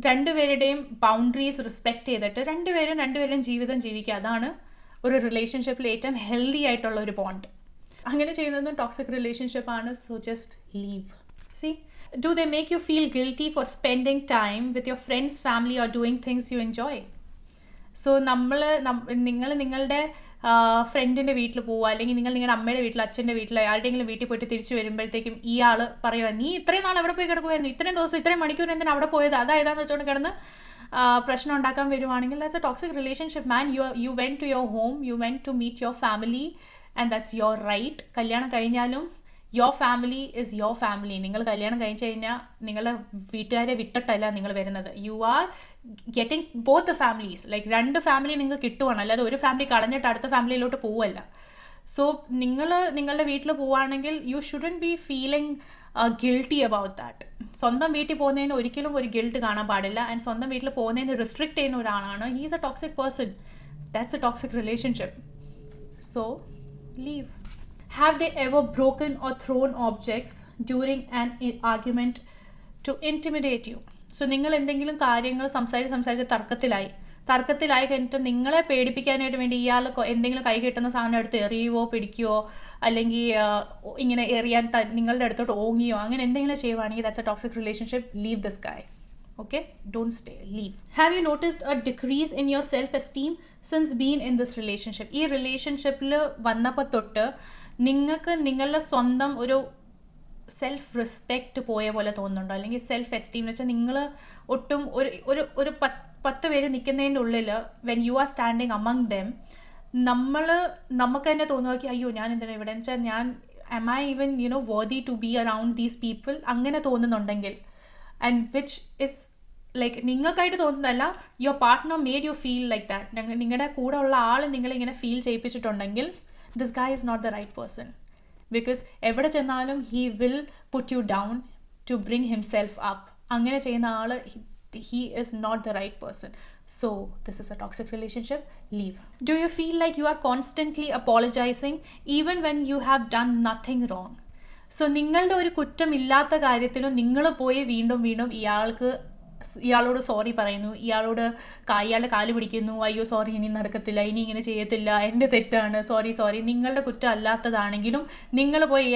രണ്ടുപേരുടെയും ബൗണ്ടറീസ് റെസ്പെക്റ്റ് ചെയ്തിട്ട് രണ്ടുപേരും ജീവിതം ജീവിക്കുക. അതാണ് ഒരു റിലേഷൻഷിപ്പിൽ ഏറ്റവും ഹെൽത്തി ആയിട്ടുള്ള ഒരു ബോണ്ട്. അങ്ങനെ ചെയ്യുന്നതും ടോക്സിക് റിലേഷൻഷിപ്പാണ്. So just leave. See, do they make you feel guilty for spending time with your friends, family or doing things you enjoy? So നിങ്ങൾ നിങ്ങളുടെ ഫ്രണ്ടിൻ്റെ വീട്ടിൽ പോവുക, അല്ലെങ്കിൽ നിങ്ങൾ നിങ്ങളുടെ അമ്മയുടെ വീട്ടിൽ, അച്ഛൻ്റെ വീട്ടിൽ, ആരുടെയെങ്കിലും വീട്ടിൽ പോയിട്ട് തിരിച്ചു വരുമ്പോഴത്തേക്കും ഈ ആൾ പറയുക, നീ ഇത്രയും നാൾ എവിടെ പോയി കിടക്കുമായിരുന്നു, ഇത്രയും ദിവസം ഇത്രയും മണിക്കൂർ എന്തിനാണ് അവിടെ പോയത്, അതായതാന്ന് വെച്ചുകൊണ്ട് കിടന്ന് പ്രശ്നം ഉണ്ടാക്കാൻ വരുവാണെങ്കിൽ that's a toxic relationship. Man, you went to your home, you went to meet your family, and that's your right. കല്യാണം കഴിഞ്ഞാലും your family is your family. നിങ്ങൾ കല്യാണം കഴിച്ചു കഴിഞ്ഞാൽ നിങ്ങളുടെ വീട്ടുകാരെ വിട്ടിട്ടല്ല നിങ്ങൾ വരുന്നത്. You are getting both the families. Like രണ്ട് ഫാമിലി നിങ്ങൾക്ക് കിട്ടുവാണ്, അല്ലാതെ ഒരു ഫാമിലി കളഞ്ഞിട്ട് അടുത്ത ഫാമിലിയിലോട്ട് പോവല്ല. സോ നിങ്ങളുടെ വീട്ടിൽ പോവുകയാണെങ്കിൽ you shouldn't be feeling guilty about that. സ്വന്തം വീട്ടിൽ പോകുന്നതിന് ഒരിക്കലും ഒരു ഗിൽറ്റ് കാണാൻ പാടില്ല. ആൻഡ് സ്വന്തം വീട്ടിൽ പോകുന്നതിന് റിസ്ട്രിക്റ്റ് ചെയ്യുന്ന ഒരാളാണ്, he is A toxic person. That's a toxic relationship. So leave. Have they ever broken or thrown objects during an argument to intimidate you? So നിങ്ങൾ എന്തെങ്കിലും കാര്യങ്ങൾ സംസാരിച്ച് തർക്കത്തിലായി കഴിഞ്ഞിട്ട് നിങ്ങളെ പേടിപ്പിക്കാനായിട്ട് വേണ്ടി ഇയാൾ എന്തെങ്കിലും കൈ കിട്ടുന്ന സാധനം എടുത്ത് എറിയുവോ പിടിക്കുകയോ അല്ലെങ്കിൽ ഇങ്ങനെ എറിയാൻ നിങ്ങളുടെ അടുത്തോട്ട് ഓങ്ങിയോ അങ്ങനെ എന്തെങ്കിലും ചെയ്യുവാണെങ്കിൽ that's a toxic relationship. Leave this guy. Okay, don't stay, leave. Have you noticed a decrease in your self-esteem since being in this relationship? ഈ റിലേഷൻഷിപ്പിൽ വന്നപ്പോൾ തൊട്ട് നിങ്ങൾക്ക് നിങ്ങളുടെ സ്വന്തം ഒരു സെൽഫ് റെസ്പെക്റ്റ് പോയ പോലെ തോന്നുന്നുണ്ടോ? അല്ലെങ്കിൽ സെൽഫ് എസ്റ്റീം എന്ന് വെച്ചാൽ നിങ്ങൾ ഒട്ടും ഒരു 10 പേര് നിൽക്കുന്നതിൻ്റെ ഉള്ളിൽ when you are standing among them നമുക്ക് തന്നെ തോന്നുക, അയ്യോ ഞാൻ എന്തിനാണ് ഇവിടെ എന്ന് വെച്ചാൽ am I even worthy to be around these people? അങ്ങനെ തോന്നുന്നുണ്ടെങ്കിൽ, and which is like നിങ്ങൾക്കായിട്ട് തോന്നുന്നതല്ല, your partner made you feel like that. നിങ്ങളുടെ കൂടെ ഉള്ള ആൾ നിങ്ങളിങ്ങനെ ഫീൽ ചെയ്യിപ്പിച്ചിട്ടുണ്ടെങ്കിൽ this guy is not the right person. Because എവിടെ ചെന്നാലും he will put you down to bring himself up. അങ്ങനെ ചെയ്യുന്ന ആൾ he is not the right person. So this is a toxic relationship. Leave. Do you feel like you are constantly apologizing even when you have done nothing wrong? So നിങ്ങളുടെ ഒരു കുറ്റമില്ലാത്ത കാര്യത്തിലും നിങ്ങൾ പോയി വീണ്ടും ഇയാളോട് sorry പറയുന്നു, ഇയാളുടെ കാല് പിടിക്കുന്നു, അയ്യോ സോറി ഇനി നടക്കത്തില്ല, ഇനി ഇങ്ങനെ ചെയ്യത്തില്ല, എൻ്റെ തെറ്റാണ്, സോറി. നിങ്ങളുടെ കുറ്റം അല്ലാത്തതാണെങ്കിലും നിങ്ങൾ പോയി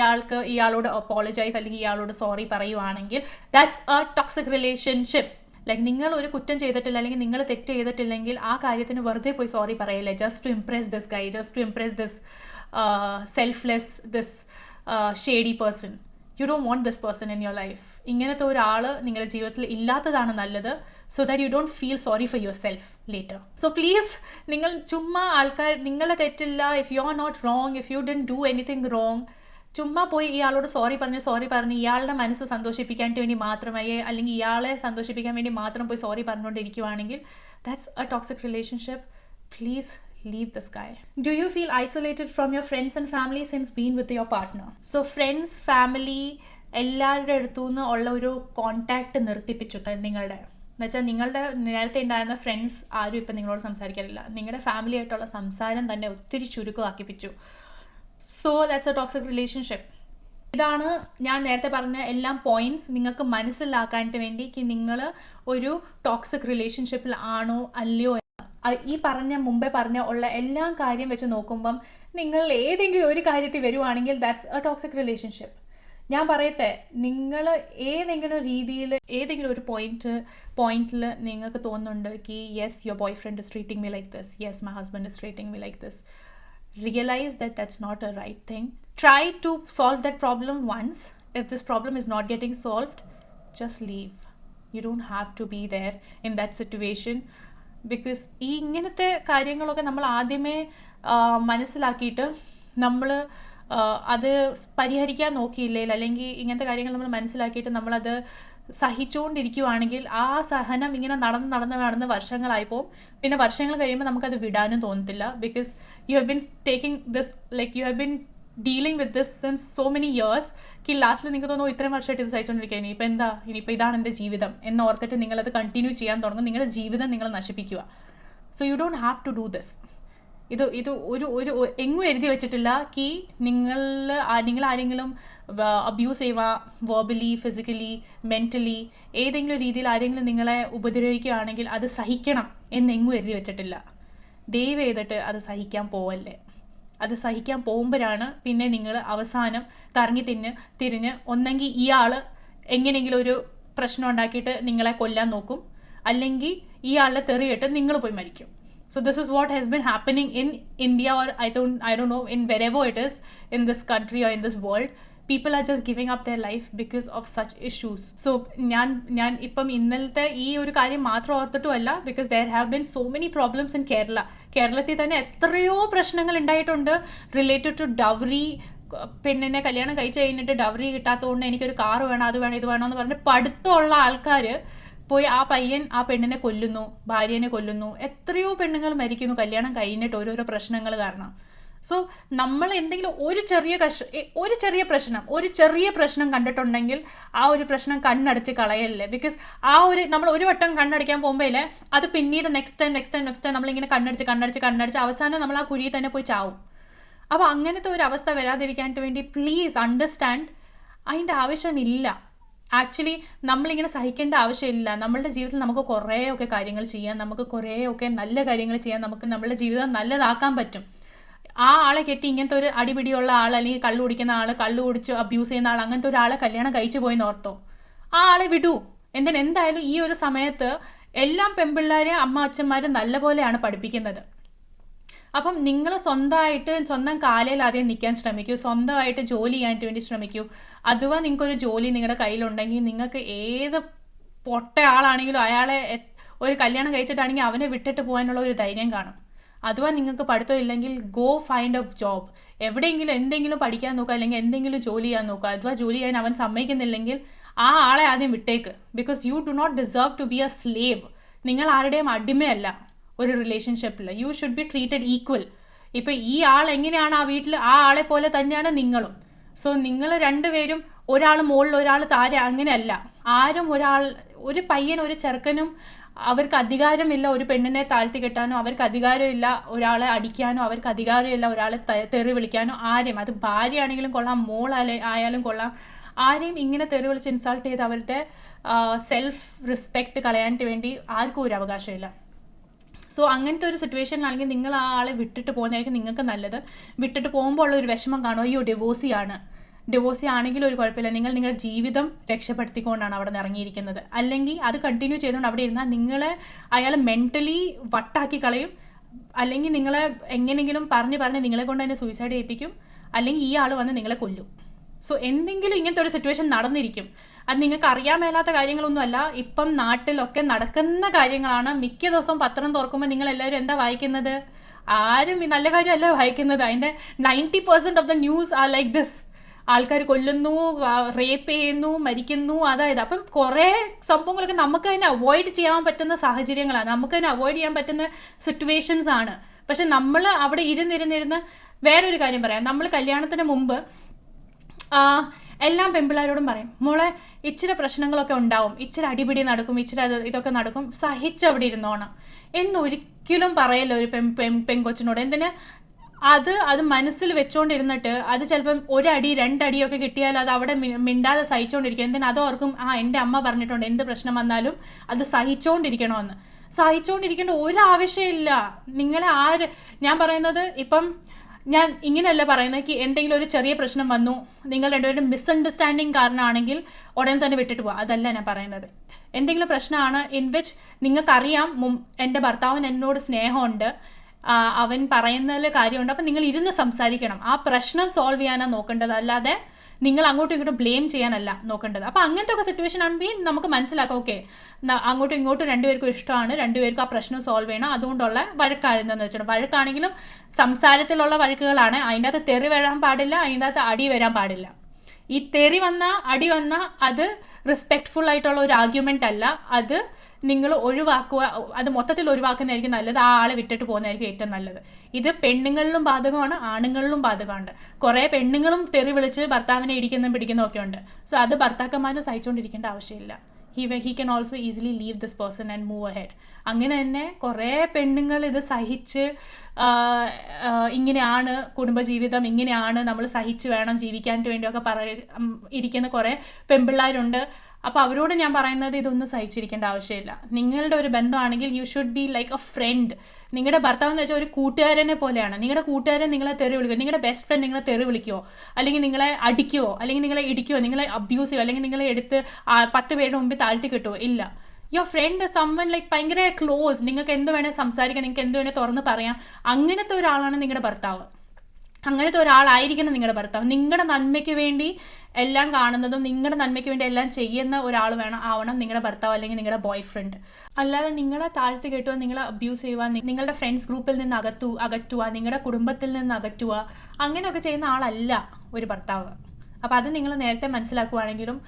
ഇയാളോട് അപ്പോളജൈസ് അല്ലെങ്കിൽ ഇയാളോട് സോറി പറയുവാണെങ്കിൽ that's a toxic relationship. Like നിങ്ങൾ ഒരു കുറ്റം ചെയ്തിട്ടില്ല അല്ലെങ്കിൽ നിങ്ങൾ തെറ്റ് ചെയ്തിട്ടില്ലെങ്കിൽ ആ കാര്യത്തിന് വെറുതെ പോയി സോറി പറയില്ലേ, just to impress this guy, just to impress this selfless, this shady person. You don't want this person in your life. ഇങ്ങനത്തെ ഒരാൾ നിങ്ങളുടെ ജീവിതത്തിൽ ഇല്ലാത്തതാണ് നല്ലത്, so that you don't feel sorry for yourself later. So please, നിങ്ങൾ ചുമ്മാ ആൾക്കാർ നിങ്ങളെ തെറ്റില്ല, if you are not wrong, if you didn't do anything wrong, ചുമ്മാ പോയി ഇയാളോട് സോറി പറഞ്ഞ് ഇയാളുടെ മനസ്സ് സന്തോഷിപ്പിക്കാൻ വേണ്ടി മാത്രമായി അല്ലെങ്കിൽ ഇയാളെ സന്തോഷിപ്പിക്കാൻ വേണ്ടി മാത്രം പോയി സോറി പറഞ്ഞുകൊണ്ടിരിക്കുവാണെങ്കിൽ that's a toxic relationship. Please leave this guy. Do you feel isolated from your friends and family since being with your partner? So friends, family, എല്ലാവരുടെ അടുത്തു നിന്ന് ഉള്ള ഒരു കോണ്ടാക്ട് നിർത്തിപ്പിച്ചു നിങ്ങളുടെ, എന്നുവെച്ചാൽ നിങ്ങളുടെ നേരത്തെ ഉണ്ടായിരുന്ന ഫ്രണ്ട്സ് ആരും ഇപ്പം നിങ്ങളോട് സംസാരിക്കാറില്ല. നിങ്ങളുടെ ഫാമിലി ആയിട്ടുള്ള സംസാരം തന്നെ ഒത്തിരി ചുരുക്കമാക്കിപ്പിച്ചു. So that's a toxic relationship. ഇതാണ് ഞാൻ നേരത്തെ പറഞ്ഞ എല്ലാം പോയിന്റ്സ് നിങ്ങൾക്ക് മനസ്സിലാക്കാൻ വേണ്ടി നിങ്ങൾ ഒരു ടോക്സിക് റിലേഷൻഷിപ്പിൽ ആണോ അല്ലയോ. ഈ മുമ്പേ പറഞ്ഞ ഉള്ള എല്ലാ കാര്യം വെച്ച് നോക്കുമ്പം നിങ്ങൾ ഏതെങ്കിലും ഒരു കാര്യത്തിൽ വരുവാണെങ്കിൽ ദാറ്റ്സ് എ ടോക്സിക് റിലേഷൻഷിപ്പ്. ഞാൻ പറയട്ടെ, നിങ്ങൾ ഏതെങ്കിലും രീതിയിൽ ഏതെങ്കിലും ഒരു പോയിന്റിൽ നിങ്ങൾക്ക് തോന്നുന്നുണ്ട് ki yes, your boyfriend is treating me like this, yes, my husband is treating me like this, realize that that's not a right thing. Try to solve that problem once. If this problem is not getting solved, just leave. You don't have to be there in that situation. Because ഈ ഇങ്ങനത്തെ കാര്യങ്ങളൊക്കെ നമ്മൾ ആദ്യമേ മനസ്സിലാക്കിയിട്ട് നമ്മൾ അത് പരിഹരിക്കാൻ നോക്കിയില്ലെങ്കിൽ, അല്ലെങ്കിൽ ഇങ്ങനത്തെ കാര്യങ്ങൾ നമ്മൾ മനസ്സിലാക്കിയിട്ട് നമ്മളത് സഹിച്ചുകൊണ്ടിരിക്കുവാണെങ്കിൽ ആ സഹനം ഇങ്ങനെ നടന്ന് വർഷങ്ങളായിപ്പോൾ. പിന്നെ വർഷങ്ങൾ കഴിയുമ്പോൾ നമുക്കത് വിടാനും തോന്നത്തില്ല. Because you have been taking this, like you have been dealing with this since so many years. ലാസ്റ്റിൽ നിങ്ങൾക്ക് തോന്നുന്നു ഇത്രയും വർഷമായിട്ട് ഇത് സഹിച്ചുകൊണ്ടിരിക്കുക, ഇനിയിപ്പോൾ ഇതാണ് എൻ്റെ ജീവിതം എന്ന് ഓർത്തിട്ട് നിങ്ങളത് കണ്ടിന്യൂ ചെയ്യാൻ തുടങ്ങും. നിങ്ങളുടെ ജീവിതം നിങ്ങൾ നശിപ്പിക്കുക. So you don't have to do this. ഇത് ഒരു എങ്ങും എഴുതി വെച്ചിട്ടില്ല ki നിങ്ങൾ ആരെങ്കിലും അബ്യൂസ് ചെയ്യുക, വെർബലി, ഫിസിക്കലി, മെൻ്റലി ഏതെങ്കിലും രീതിയിൽ ആരെങ്കിലും നിങ്ങളെ ഉപദ്രവിക്കുകയാണെങ്കിൽ അത് സഹിക്കണം എന്നെങ്ങും എഴുതി വെച്ചിട്ടില്ല. ദയവ് ചെയ്തിട്ട് അത് സഹിക്കാൻ പോവല്ലേ. അത് സഹിക്കാൻ പോകുമ്പോഴാണ് പിന്നെ നിങ്ങൾ അവസാനം കറങ്ങി തിരിഞ്ഞ് ഒന്നെങ്കിൽ ഇയാൾ എങ്ങനെയെങ്കിലും ഒരു പ്രശ്നം ഉണ്ടാക്കിയിട്ട് നിങ്ങളെ കൊല്ലാൻ നോക്കും, അല്ലെങ്കിൽ ഇയാളുടെ തെറിയിട്ട് നിങ്ങൾ പോയി മരിക്കും. So this is what has been happening in India, or I don't know, in wherever it is in this country or in this world. People are just giving up their life because of such issues. So ഞാൻ ഇപ്പം ഇന്നലത്തെ ഈ ഒരു കാര്യം മാത്രം ഓർത്തിട്ടുമല്ല, because there have been so many problems in Kerala. കേരളത്തിൽ തന്നെ എത്രയോ പ്രശ്നങ്ങൾ ഉണ്ടായിട്ടുണ്ട് റിലേറ്റഡ് ടു ഡൗറി. പെണ്ണിനെ കല്യാണം കഴിച്ച് കഴിഞ്ഞിട്ട് ഡൗറി കിട്ടാത്തതുകൊണ്ട് എനിക്കൊരു കാറ് വേണം, അത് വേണം, ഇത് വേണമെന്ന് പറഞ്ഞ് പഠിത്തമുള്ള ആൾക്കാർ പോയി ആ പെണ്ണിനെ കൊല്ലുന്നു, ഭാര്യനെ കൊല്ലുന്നു. എത്രയോ പെണ്ണുങ്ങൾ മരിക്കുന്നു കല്യാണം കഴിഞ്ഞിട്ട് ഓരോരോ പ്രശ്നങ്ങൾ കാരണം. സോ നമ്മൾ എന്തെങ്കിലും ഒരു ചെറിയ പ്രശ്നം കണ്ടിട്ടുണ്ടെങ്കിൽ ആ ഒരു പ്രശ്നം കണ്ണടച്ച് കളയല്ലേ. ബിക്കോസ് നമ്മൾ ഒരു വട്ടം കണ്ണടയ്ക്കാൻ പോകുമ്പോഴേ അത് പിന്നീട് നെക്സ്റ്റ് ടൈം നമ്മളിങ്ങനെ കണ്ണടച്ച് അവസാനം നമ്മൾ ആ കുഴിയിൽ തന്നെ പോയി ചാവും. അപ്പോൾ അങ്ങനത്തെ ഒരു അവസ്ഥ വരാതിരിക്കാൻ വേണ്ടി പ്ലീസ് അണ്ടർസ്റ്റാൻഡ്, അതിൻ്റെ ആവശ്യമില്ല. ആക്ച്വലി നമ്മളിങ്ങനെ സഹിക്കേണ്ട ആവശ്യമില്ല. നമ്മളുടെ ജീവിതത്തിൽ നമുക്ക് കുറേയൊക്കെ കാര്യങ്ങൾ ചെയ്യാം, നമുക്ക് കുറേയൊക്കെ നല്ല കാര്യങ്ങൾ ചെയ്യാം, നമുക്ക് നമ്മളുടെ ജീവിതം നല്ലതാക്കാൻ പറ്റും. ആ ആളെ കെട്ടി ഇങ്ങനത്തെ ഒരു അടിപിടിയുള്ള ആൾ, അല്ലെങ്കിൽ കള്ളു കുടിക്കുന്ന ആൾ, കള്ളു കുടിച്ച് അബ്യൂസ് ചെയ്യുന്ന ആൾ, അങ്ങനത്തെ ഒരാളെ കല്യാണം കഴിച്ചു പോയി ഓർത്തോ, ആ ആളെ വിടൂ. എന്തായാലും ഈ ഒരു സമയത്ത് എല്ലാം പെൺപിള്ളേരെ അച്ഛന്മാരും നല്ലപോലെയാണ് പഠിപ്പിക്കുന്നത്. അപ്പം നിങ്ങൾ സ്വന്തം കാലിൽ ആദ്യം നിൽക്കാൻ ശ്രമിക്കൂ, സ്വന്തമായിട്ട് ജോലി ചെയ്യാൻ വേണ്ടി ശ്രമിക്കൂ. അഥവാ നിങ്ങൾക്കൊരു ജോലി നിങ്ങളുടെ കയ്യിലുണ്ടെങ്കിൽ നിങ്ങൾക്ക് ഏത് പൊട്ട ആളാണെങ്കിലും അയാളെ ഒരു കല്യാണം കഴിച്ചിട്ടാണെങ്കിൽ അവനെ വിട്ടിട്ട് പോകാനുള്ള ഒരു ധൈര്യം കാണും. അഥവാ നിങ്ങൾക്ക് പഠിത്തം ഇല്ലെങ്കിൽ ഗോ ഫൈൻഡ് എ ജോബ്. എവിടെയെങ്കിലും എന്തെങ്കിലും പഠിക്കാൻ നോക്കുക, അല്ലെങ്കിൽ എന്തെങ്കിലും ജോലി ചെയ്യാൻ നോക്കുക. അഥവാ ജോലി ചെയ്യാൻ അവൻ സമ്മതിക്കുന്നില്ലെങ്കിൽ ആ ആളെ ആദ്യം വിട്ടേക്ക്. Because you do not deserve to be a slave. നിങ്ങൾ ആരുടെയും അടിമയല്ല ഒരു റിലേഷൻഷിപ്പിൽ. You should be treated equal. ഇപ്പം ഈ ആൾ എങ്ങനെയാണ് ആ വീട്ടിൽ, ആ ആളെ പോലെ തന്നെയാണ് നിങ്ങളും. സോ നിങ്ങൾ രണ്ടുപേരും ഒരാൾ മുകളിൽ ഒരാൾ താഴെ അങ്ങനെയല്ല. ആരും ഒരു പയ്യൻ ഒരു ചെറുക്കനും അവർക്ക് അധികാരമില്ല ഒരു പെണ്ണിനെ താഴ്ത്തി കെട്ടാനോ, അവർക്ക് അധികാരമില്ല ഒരാളെ അടിക്കാനോ, അവർക്ക് അധികാരമില്ല ഒരാളെ തെറി വിളിക്കാനോ. ആരെയും, അത് ഭാര്യയാണെങ്കിലും കൊള്ളാം, ആയാലും കൊള്ളാം, ആരെയും ഇങ്ങനെ തെറി വിളിച്ച് ഇൻസൾട്ട് ചെയ്ത് അവരുടെ സെൽഫ് റെസ്പെക്റ്റ് കളയാൻ വേണ്ടി ആർക്കും ഒരു അവകാശമില്ല. സോ അങ്ങനത്തെ ഒരു സിറ്റുവേഷനിലാണെങ്കിൽ നിങ്ങൾ ആ ആളെ വിട്ടിട്ട് പോകുന്നതായിരിക്കും നിങ്ങൾക്ക് നല്ലത്. വിട്ടിട്ട് പോകുമ്പോൾ ഉള്ള ഒരു വിഷമം കാണുമോ, അയ്യോ ഡിവോഴ്സിയാണ്, ഡിവോഴ്സ് ചെയ്യുകയാണെങ്കിലും ഒരു കുഴപ്പമില്ല, നിങ്ങൾ നിങ്ങളുടെ ജീവിതം രക്ഷപ്പെടുത്തിക്കൊണ്ടാണ് അവിടെ നിന്ന് ഇറങ്ങിയിരിക്കുന്നത്. അല്ലെങ്കിൽ അത് കണ്ടിന്യൂ ചെയ്തുകൊണ്ട് അവിടെ ഇരുന്നാൽ അയാൾ മെൻ്റലി വട്ടാക്കി കളയും, അല്ലെങ്കിൽ നിങ്ങളെ എങ്ങനെയെങ്കിലും പറഞ്ഞ് നിങ്ങളെ കൊണ്ട് തന്നെ സൂയിസൈഡ് ചെയ്യിപ്പിക്കും, അല്ലെങ്കിൽ ഈ ആൾ വന്ന് നിങ്ങളെ കൊല്ലും. സോ എന്തെങ്കിലും ഇങ്ങനത്തെ ഒരു സിറ്റുവേഷൻ നടന്നിരിക്കും. അത് നിങ്ങൾക്ക് അറിയാൻ മേലാത്ത കാര്യങ്ങളൊന്നുമല്ല, ഇപ്പം നാട്ടിലൊക്കെ നടക്കുന്ന കാര്യങ്ങളാണ്. മിക്ക ദിവസവും പത്രം തുറക്കുമ്പോൾ നിങ്ങൾ എല്ലാവരും എന്താ വായിക്കുന്നത്? ആരും ഈ നല്ല കാര്യമല്ല വായിക്കുന്നത്. അതിൻ്റെ 90% of the news are like this. ആൾക്കാർ കൊല്ലുന്നു, റേപ്പ് ചെയ്യുന്നു, മരിക്കുന്നു, അതായത് അപ്പം കുറേ സംഭവങ്ങളൊക്കെ നമുക്ക് തന്നെ അവോയ്ഡ് ചെയ്യാൻ പറ്റുന്ന സാഹചര്യങ്ങളാണ്, നമുക്ക് തന്നെ അവോയ്ഡ് ചെയ്യാൻ പറ്റുന്ന സിറ്റുവേഷൻസ് ആണ്. പക്ഷെ നമ്മൾ അവിടെ ഇരുന്നിരുന്നിരുന്ന് വേറൊരു കാര്യം പറയാം. നമ്മൾ കല്യാണത്തിന് മുമ്പ് എല്ലാം പെൺപിള്ളേരോടും പറയും, മോളെ ഇച്ചിരി പ്രശ്നങ്ങളൊക്കെ ഉണ്ടാവും, ഇച്ചിരി അടിപിടി നടക്കും, ഇച്ചിരി ഇതൊക്കെ നടക്കും, സഹിച്ചവിടെ ഇരുന്നോണം എന്നൊരിക്കലും പറയല്ലോ ഒരു പെൺകൊച്ചിനോട്. എന്തിന്? അത് മനസ്സിൽ വെച്ചോണ്ടിരുന്നിട്ട് അത് ചിലപ്പം 1 അടി 2 അടിയൊക്കെ കിട്ടിയാൽ അത് അവിടെ മിണ്ടാതെ സഹിച്ചോണ്ടിരിക്കും. എന്തിനാ? അത് ഓർക്കും, എൻ്റെ അമ്മ പറഞ്ഞിട്ടുണ്ട് എന്ത് പ്രശ്നം വന്നാലും അത് സഹിച്ചോണ്ടിരിക്കണമെന്ന്. സഹിച്ചോണ്ടിരിക്കേണ്ട ഒരാവശ്യമില്ല. നിങ്ങളെ ഞാൻ പറയുന്നത്, ഇപ്പം ഞാൻ ഇങ്ങനെയല്ല പറയുന്നത് എന്തെങ്കിലും ഒരു ചെറിയ പ്രശ്നം വന്നു, നിങ്ങൾ രണ്ടുപേരും മിസ്അണ്ടർസ്റ്റാൻഡിങ് കാരണമാണെങ്കിൽ ഉടനെ തന്നെ വിട്ടിട്ട് പോവാം, അതല്ല ഞാൻ പറയുന്നത്. എന്തെങ്കിലും പ്രശ്നമാണ് ഇൻ വിച്ച് നിങ്ങൾക്കറിയാം എൻ്റെ ഭർത്താവിന് എന്നോട് സ്നേഹമുണ്ട്, അവൻ പറയുന്നതിൽ കാര്യമുണ്ട്, അപ്പം നിങ്ങൾ ഇരുന്ന് സംസാരിക്കണം. ആ പ്രശ്നം സോൾവ് ചെയ്യാനാണ് നോക്കേണ്ടത്, അല്ലാതെ നിങ്ങൾ അങ്ങോട്ടും ഇങ്ങോട്ടും ബ്ലെയിം ചെയ്യാനല്ല നോക്കേണ്ടത്. അപ്പം അങ്ങനത്തെ ഒക്കെ സിറ്റുവേഷൻ ആണെങ്കിൽ നമുക്ക് മനസ്സിലാക്കാം, ഓക്കെ അങ്ങോട്ടും ഇങ്ങോട്ടും രണ്ടുപേർക്കും ഇഷ്ടമാണ്, രണ്ടുപേർക്കും ആ പ്രശ്നം സോൾവ് ചെയ്യണം, അതുകൊണ്ടുള്ള വഴക്കായിരുന്നെന്ന് വെച്ചിട്ടുണ്ട്. വഴക്കാണെങ്കിലും സംസാരത്തിലുള്ള വഴക്കുകളാണ്, അതിൻ്റെ അകത്ത് തെറി വരാൻ പാടില്ല, അതിൻ്റെ അകത്ത് അടി വരാൻ പാടില്ല. ഈ തെറി അടി വന്നാൽ അത് റെസ്പെക്ട്ഫുൾ ആയിട്ടുള്ള ഒരു ആർഗ്യുമെൻ്റ് അല്ല, അത് നിങ്ങൾ ഒഴിവാക്കുക, അത് മൊത്തത്തിൽ ഒഴിവാക്കുന്നതായിരിക്കും നല്ലത്. ആ ആളെ വിട്ടിട്ട് പോകുന്നതായിരിക്കും ഏറ്റവും നല്ലത്. ഇത് പെണ്ണുങ്ങളിലും ബാധകമാണ്, ആണുങ്ങളിലും ബാധകമുണ്ട്. കുറേ പെണ്ണുങ്ങളും തെറി വിളിച്ച് ഭർത്താവിനെ ഇടിക്കുന്നതും പിടിക്കുന്നതും ഒക്കെ ഉണ്ട്. സോ അത് ഭർത്താക്കന്മാരും സഹിച്ചുകൊണ്ടിരിക്കേണ്ട ആവശ്യമില്ല. He can also easily leave this person and move ahead. അങ്ങനെ തന്നെ കുറേ പെണ്ണുങ്ങൾ ഇത് സഹിച്ച് ഇങ്ങനെയാണ് കുടുംബജീവിതം, ഇങ്ങനെയാണ് നമ്മൾ സഹിച്ച് വേണം ജീവിക്കാൻ വേണ്ടിയൊക്കെ ഇരിക്കുന്ന കുറേ പെൺപിള്ളേരുണ്ട്. അപ്പോൾ അവരോട് ഞാൻ പറയുന്നത്, ഇതൊന്നും സഹിച്ചിരിക്കേണ്ട ആവശ്യമില്ല. നിങ്ങളുടെ ഒരു ബന്ധമാണെങ്കിൽ you should be like a friend. നിങ്ങളുടെ ഭർത്താവ് എന്ന് വെച്ചാൽ ഒരു കൂട്ടുകാരനെ പോലെയാണ്. നിങ്ങളുടെ കൂട്ടുകാരൻ നിങ്ങളെ തെറി വിളിക്കുമോ? നിങ്ങളുടെ ബെസ്റ്റ് ഫ്രണ്ട് നിങ്ങളെ തെറി വിളിക്കുമോ, അല്ലെങ്കിൽ നിങ്ങളെ അടിക്കുമോ, അല്ലെങ്കിൽ നിങ്ങളെ ഇടിക്കുമോ, നിങ്ങളെ അബ്യൂസ് ചെയ്യുമോ, അല്ലെങ്കിൽ നിങ്ങളെ എടുത്ത് 10 പേരുടെ മുമ്പിൽ താഴ്ത്തി കിട്ടുമോ? ഇല്ല. യുവർ ഫ്രണ്ട് സമ്മൺ ലൈക്ക് ഭയങ്കര ക്ലോസ്, നിങ്ങൾക്ക് എന്ത് വേണേൽ സംസാരിക്കാം, നിങ്ങൾക്ക് എന്ത് വേണേൽ തുറന്ന് പറയാം. അങ്ങനത്തെ ഒരാളാണ് നിങ്ങളുടെ ഭർത്താവ്. അങ്ങനത്തെ ഒരാളായിരിക്കണം നിങ്ങളുടെ ഭർത്താവ്. നിങ്ങളുടെ നന്മയ്ക്ക് വേണ്ടി എല്ലാം കാണുന്നതും നിങ്ങളുടെ നന്മയ്ക്ക് വേണ്ടി എല്ലാം ചെയ്യുന്ന ഒരാൾ ആവണം നിങ്ങളുടെ ഭർത്താവ്, അല്ലെങ്കിൽ നിങ്ങളുടെ ബോയ് ഫ്രണ്ട്. അല്ലാതെ നിങ്ങളെ താഴ്ത്തി കെട്ടുക, നിങ്ങളെ അബ്യൂസ് ചെയ്യുക, നിങ്ങളുടെ ഫ്രണ്ട്സ് ഗ്രൂപ്പിൽ നിന്ന് അകറ്റുക, നിങ്ങളുടെ കുടുംബത്തിൽ നിന്ന് അകറ്റുക, അങ്ങനെയൊക്കെ ചെയ്യുന്ന ആളല്ല ഒരു ഭർത്താവ്. അപ്പോൾ അത് നിങ്ങൾ നേരത്തെ മനസ്സിലാക്കുവാണെങ്കിലും,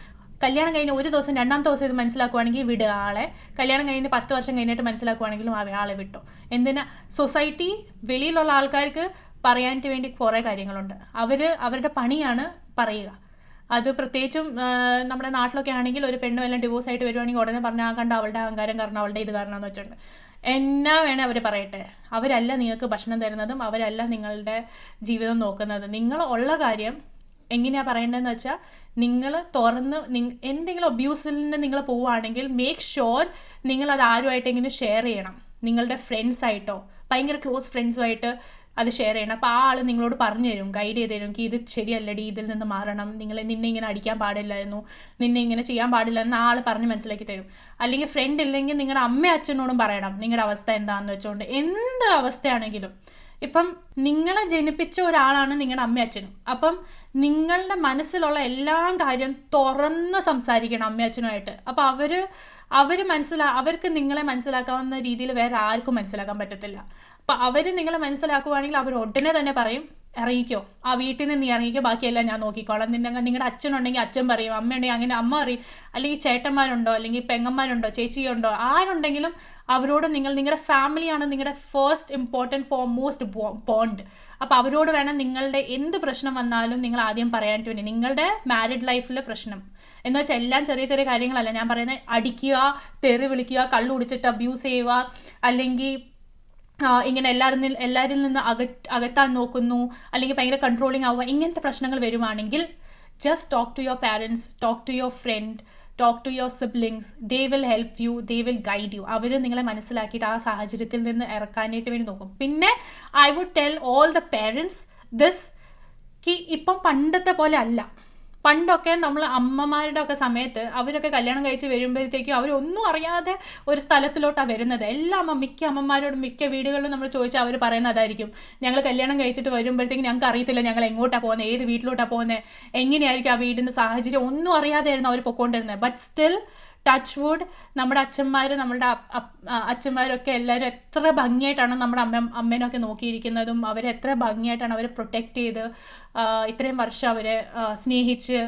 കല്യാണം കഴിഞ്ഞ് ഒരു ദിവസം 2ാമത്തെ ദിവസം ഇത് മനസ്സിലാക്കുവാണെങ്കിൽ വിടുക ആളെ. കല്യാണം കഴിഞ്ഞ് 10 വർഷം കഴിഞ്ഞിട്ട് മനസ്സിലാക്കുവാണെങ്കിലും ആളെ വിട്ടോ. എന്തിനാ? സൊസൈറ്റി, വെളിയിലുള്ള ആൾക്കാർക്ക് പറയാനായിട്ട് വേണ്ടി കുറേ കാര്യങ്ങളുണ്ട്. അവരുടെ പണിയാണ് പറയുക. അത് പ്രത്യേകിച്ചും നമ്മുടെ നാട്ടിലൊക്കെ ആണെങ്കിൽ ഒരു പെണ്ണും എല്ലാം ഡിവോഴ്സ് ആയിട്ട് വരുവാണെങ്കിൽ ഉടനെ പറഞ്ഞാൽ കണ്ട അവളുടെ അഹങ്കാരം കാരണം, അവളുടെ ഇത് കാരണം എന്ന് വെച്ചിട്ടുണ്ട്. എന്നാ വേണേ അവർ പറയട്ടെ, അവരല്ല നിങ്ങൾക്ക് ഭക്ഷണം തരുന്നതും, അവരല്ല നിങ്ങളുടെ ജീവിതം നോക്കുന്നത്. നിങ്ങൾ ഉള്ള കാര്യം എങ്ങനെയാണ് പറയേണ്ടതെന്ന് വെച്ചാൽ, നിങ്ങൾ തുറന്ന് എന്തെങ്കിലും അബ്യൂസിൽ നിന്ന് നിങ്ങൾ പോവുകയാണെങ്കിൽ മേക്ക് ഷുവർ നിങ്ങൾ അത് ആരുമായിട്ടെങ്കിലും ഷെയർ ചെയ്യണം. നിങ്ങളുടെ ഫ്രണ്ട്സായിട്ടോ ഭയങ്കര ക്ലോസ് ഫ്രണ്ട്സുമായിട്ട് അത് ഷെയർ ചെയ്യണം. അപ്പോൾ ആ ആൾ നിങ്ങളോട് പറഞ്ഞു തരും, ഗൈഡ് ചെയ്ത് തരും, ഇത് ശരിയല്ലടി, ഇതിൽ നിന്ന് മാറണം, നിന്നെ ഇങ്ങനെ അടിക്കാൻ പാടില്ലായിരുന്നു, നിന്നെ ഇങ്ങനെ ചെയ്യാൻ പാടില്ല എന്ന് ആൾ പറഞ്ഞ് മനസ്സിലാക്കി തരും. അല്ലെങ്കിൽ ഫ്രണ്ട് ഇല്ലെങ്കിൽ നിങ്ങളുടെ അമ്മയും അച്ഛനോടും പറയണം നിങ്ങളുടെ അവസ്ഥ എന്താണെന്ന് വെച്ചുകൊണ്ട്. എന്ത് അവസ്ഥയാണെങ്കിലും, ഇപ്പം നിങ്ങളെ ജനിപ്പിച്ച ഒരാളാണ് നിങ്ങളുടെ അമ്മയും അച്ഛനും. അപ്പം നിങ്ങളുടെ മനസ്സിലുള്ള എല്ലാ കാര്യം തുറന്ന് സംസാരിക്കണം അമ്മയും അച്ഛനുമായിട്ട്. അപ്പം അവർക്ക് നിങ്ങളെ മനസ്സിലാക്കാവുന്ന രീതിയിൽ വേറെ ആർക്കും മനസ്സിലാക്കാൻ പറ്റത്തില്ല. അപ്പം അവർ നിങ്ങളെ മനസ്സിലാക്കുവാണെങ്കിൽ അവർ ഉടനെ തന്നെ പറയും, ഇറങ്ങിക്കോ, ആ വീട്ടിൽ നിന്ന് നീ ഇറങ്ങിക്കോ, ബാക്കിയെല്ലാം ഞാൻ നോക്കിക്കോളാം. നിങ്ങളുടെ അച്ഛനുണ്ടെങ്കിൽ അച്ഛൻ പറയും, അമ്മയുണ്ടെങ്കിൽ അങ്ങനെ അമ്മ പറയും, അല്ലെങ്കിൽ ചേട്ടന്മാരുണ്ടോ, അല്ലെങ്കിൽ പെങ്ങന്മാരുണ്ടോ, ചേച്ചിയുണ്ടോ, ആരുണ്ടെങ്കിലും അവരോട് നിങ്ങളുടെ ഫാമിലിയാണ് നിങ്ങളുടെ ഫസ്റ്റ് ഇമ്പോർട്ടൻറ്റ് ഫോർമോസ്റ്റ് ബോണ്ട്. അപ്പോൾ അവരോട് വേണം നിങ്ങളുടെ എന്ത് പ്രശ്നം വന്നാലും നിങ്ങൾ ആദ്യം പറയാനായിട്ട് വേണ്ടി. നിങ്ങളുടെ മാരിഡ് ലൈഫിലെ പ്രശ്നം എന്ന് വെച്ചാൽ എല്ലാം ചെറിയ ചെറിയ കാര്യങ്ങളല്ല ഞാൻ പറയുന്നത്. അടിക്കുക, തെറി വിളിക്കുക, കള്ളു കുടിച്ചിട്ട് അബ്യൂസ് ചെയ്യുക, അല്ലെങ്കിൽ ഇങ്ങനെ എല്ലാവരിൽ നിന്ന് അകത്താൻ നോക്കുന്നു, അല്ലെങ്കിൽ ഭയങ്കര കൺട്രോളിങ് ആവുക, ഇങ്ങനത്തെ പ്രശ്നങ്ങൾ വരുവാണെങ്കിൽ just talk to your parents, talk to your friend, talk to your siblings. They will help you, they will guide you. അവർ നിങ്ങളെ മനസ്സിലാക്കിയിട്ട് ആ സാഹചര്യത്തിൽ നിന്ന് ഇറക്കാനായിട്ട് വേണ്ടി നോക്കും. പിന്നെ I would tell all the parents this, ഇപ്പം പണ്ടത്തെ പോലെ അല്ല. പണ്ടൊക്കെ നമ്മൾ അമ്മമാരുടെ ഒക്കെ സമയത്ത് അവരൊക്കെ കല്യാണം കഴിച്ച് വരുമ്പോഴത്തേക്കും അവരൊന്നും അറിയാതെ ഒരു സ്ഥലത്തിലോട്ടാണ് വരുന്നത്. മിക്ക അമ്മമാരോടും മിക്ക വീടുകളിലും നമ്മൾ ചോദിച്ചാൽ അവർ പറയുന്നതായിരിക്കും, ഞങ്ങൾ കല്യാണം കഴിച്ചിട്ട് വരുമ്പോഴത്തേക്കും ഞങ്ങൾക്ക് അറിയത്തില്ല ഞങ്ങൾ എങ്ങോട്ടാണ് പോകുന്നത്, ഏത് വീട്ടിലോട്ടാണ് പോകുന്നത്, എങ്ങനെയായിരിക്കും ആ വീടിൻ്റെ സാഹചര്യം, ഒന്നും അറിയാതെയായിരുന്നു അവർ പൊയ്ക്കൊണ്ടിരുന്നത്. ബട്ട് സ്റ്റിൽ ടച്ച് വുഡ് നമ്മുടെ അച്ഛന്മാരൊക്കെ എല്ലാവരും എത്ര ഭംഗിയായിട്ടാണ് നമ്മുടെ അമ്മേനൊക്കെ നോക്കിയിരിക്കുന്നതും എത്ര ഭംഗിയായിട്ടാണ് അവരെ പ്രൊട്ടക്റ്റ് ചെയ്ത് ഇത്രയും വർഷം അവരെ സ്നേഹിച്ച്